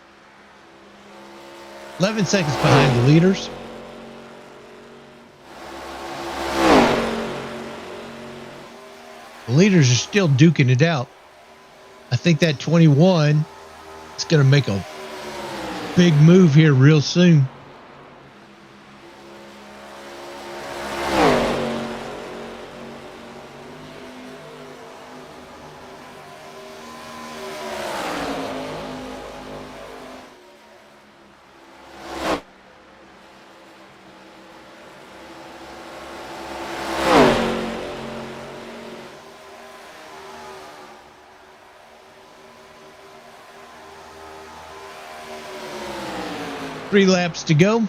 11 seconds behind the leaders. The leaders are still duking it out. I think that 21 is going to make a big move here real soon. Three laps to go.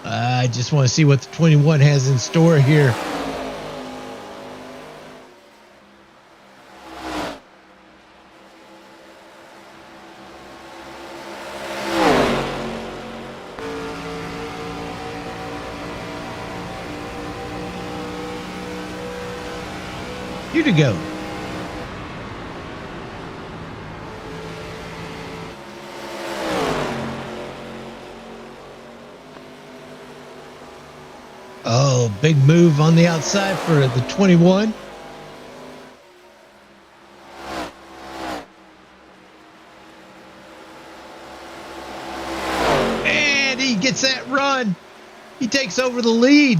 I just want to see what the 21 has in store here. You to go. Oh, big move on the outside for the 21. And he gets that run. He takes over the lead.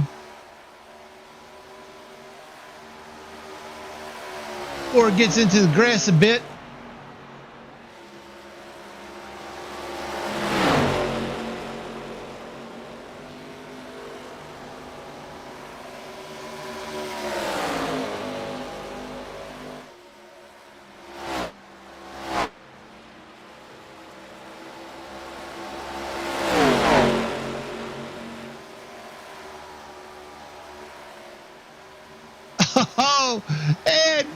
Or gets into the grass a bit. Oh, and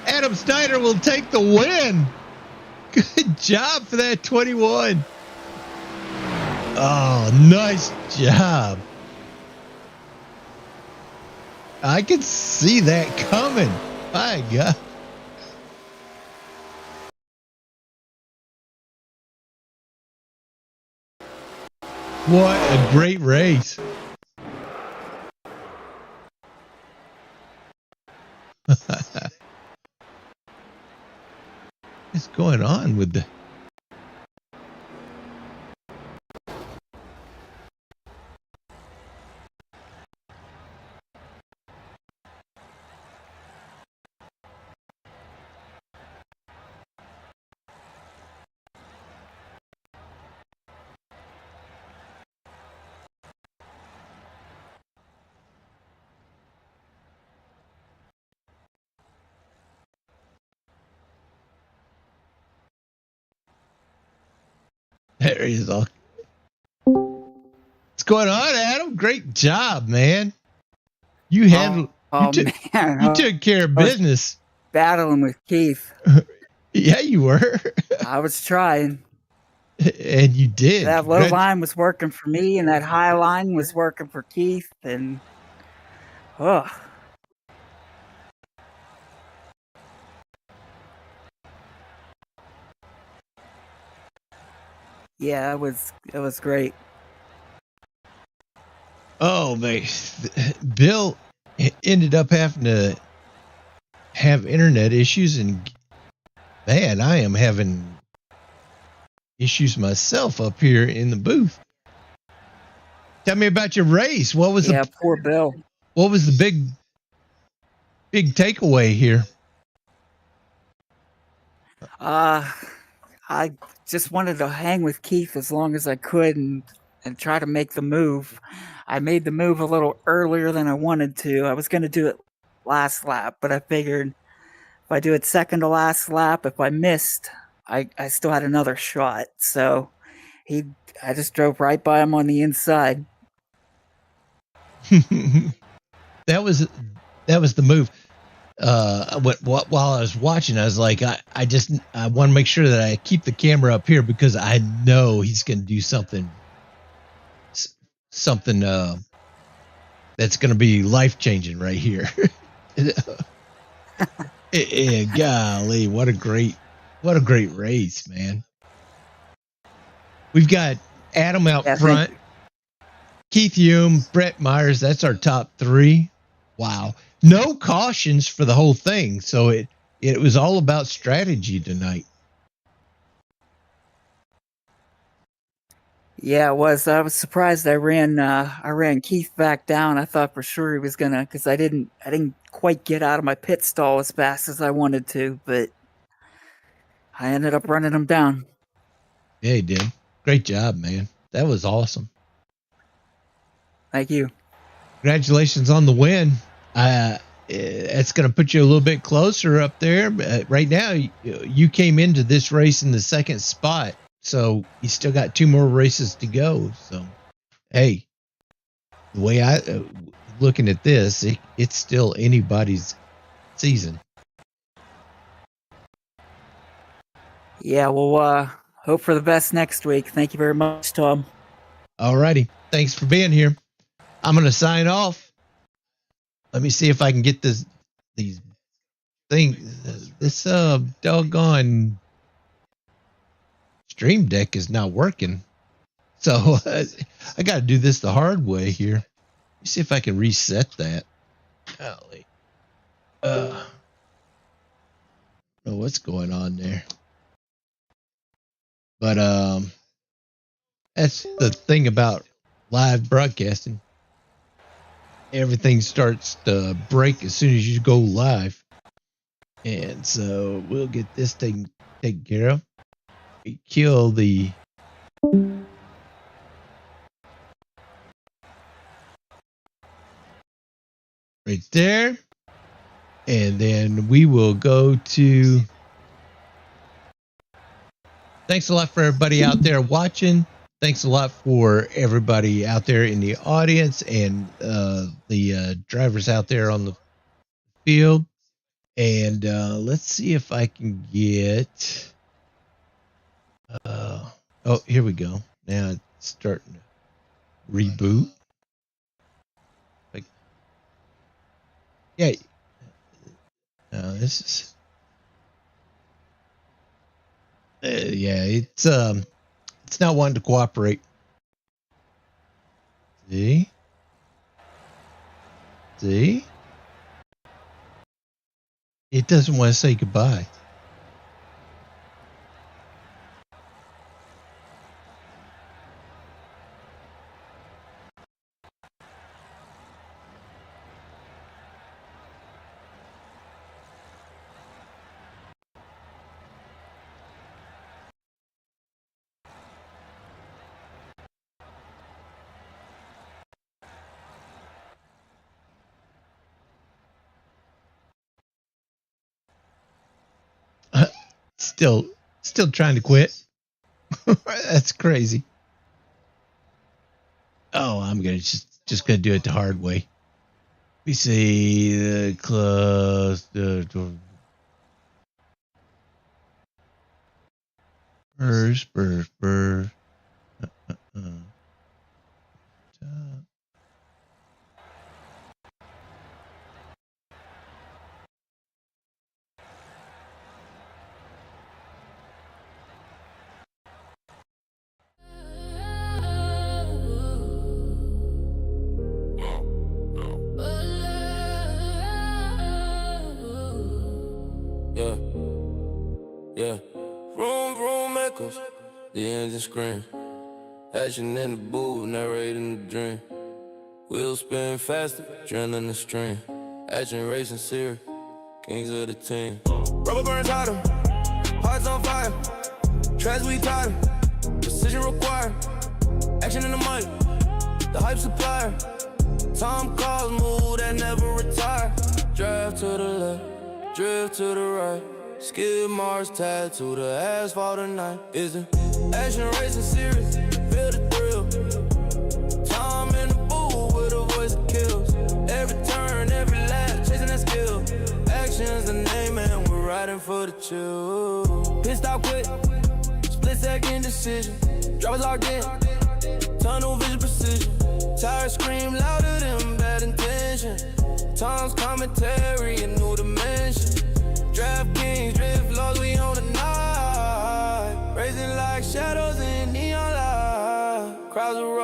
Adam Snyder will take the win. Good job for that 21. Oh, nice job. I could see that coming. My God. What a great race. What's going on with the... There he is. All. What's going on, Adam? Great job, man. You handled. You took care of business. Battling with Keith. Yeah, you were. I was trying. And you did. That low line was working for me, and that high line was working for Keith. And yeah, it was great. Oh man, Bill ended up having to have internet issues, and man, I am having issues myself up here in the booth. Tell me about your race. What was poor Bill. What was the big takeaway here? I just wanted to hang with Keith as long as I could and try to make the move. I made the move a little earlier than I wanted to. I was going to do it last lap, but I figured if I do it second to last lap, if I missed, I still had another shot. So I just drove right by him on the inside. That was the move. While I was watching, I was like, I want to make sure that I keep the camera up here because I know he's going to do something that's going to be life changing right here. Golly, what a great race, man. We've got Adam out Yeah, front, Keith Hume, Brett Myers. That's our top three. Wow. No cautions for the whole thing. So it was all about strategy tonight. Yeah, it was. I was surprised I ran Keith back down. I thought for sure he was gonna, because I didn't quite get out of my pit stall as fast as I wanted to, but I ended up running him down. Yeah, he did. Great job, man. That was awesome. Thank you. Congratulations on the win. It's going to put you a little bit closer up there. Right now, you came into this race in the second spot, so you still got 2 more races to go. So, hey, the way I looking at this, it's still anybody's season. Yeah, we'll hope for the best next week. Thank you very much, Tom. All righty. Thanks for being here. I'm going to sign off. Let me see if I can get these things. This doggone Stream Deck is not working. So I got to do this the hard way here. Let me see if I can reset that. Golly. I don't know what's going on there. But that's the thing about live broadcasting. Everything starts to break as soon as you go live. And so we'll get this thing taken care of. We kill the right there. And then we will go to. Thanks a lot for everybody out there watching. Thanks a lot for everybody out there in the audience and the drivers out there on the field. And let's see if I can get. Oh, here we go. Now it's starting to reboot. Like, yeah. This is. Yeah, it's not wanting to cooperate. See? It doesn't want to say goodbye. Still trying to quit. That's crazy. Oh, I'm gonna just gonna do it the hard way. We see the close the door. Burr. Yeah. Room echoes, the engine scream. Action in the booth, narrating the dream. Wheels spin faster, adrenaline the stream. Action racing serious, kings of the team. Rubber burns hotter, hearts on fire. Tracks we tighter, precision required. Action in the mic, the hype supplier. Tom calls, move that never retire. Drive to the left, drift to the right. Skid marks tied to the asphalt tonight. Is it action racing serious? Feel the thrill. Tom in the booth with a voice that kills. Every turn, every lap, chasing that skill. Action's the name and we're riding for the chill. Pit stop quick, split second decision. Drivers locked in, tunnel vision precision. Tires scream louder than bad intention. Tom's commentary, a new dimension. crowds erupt.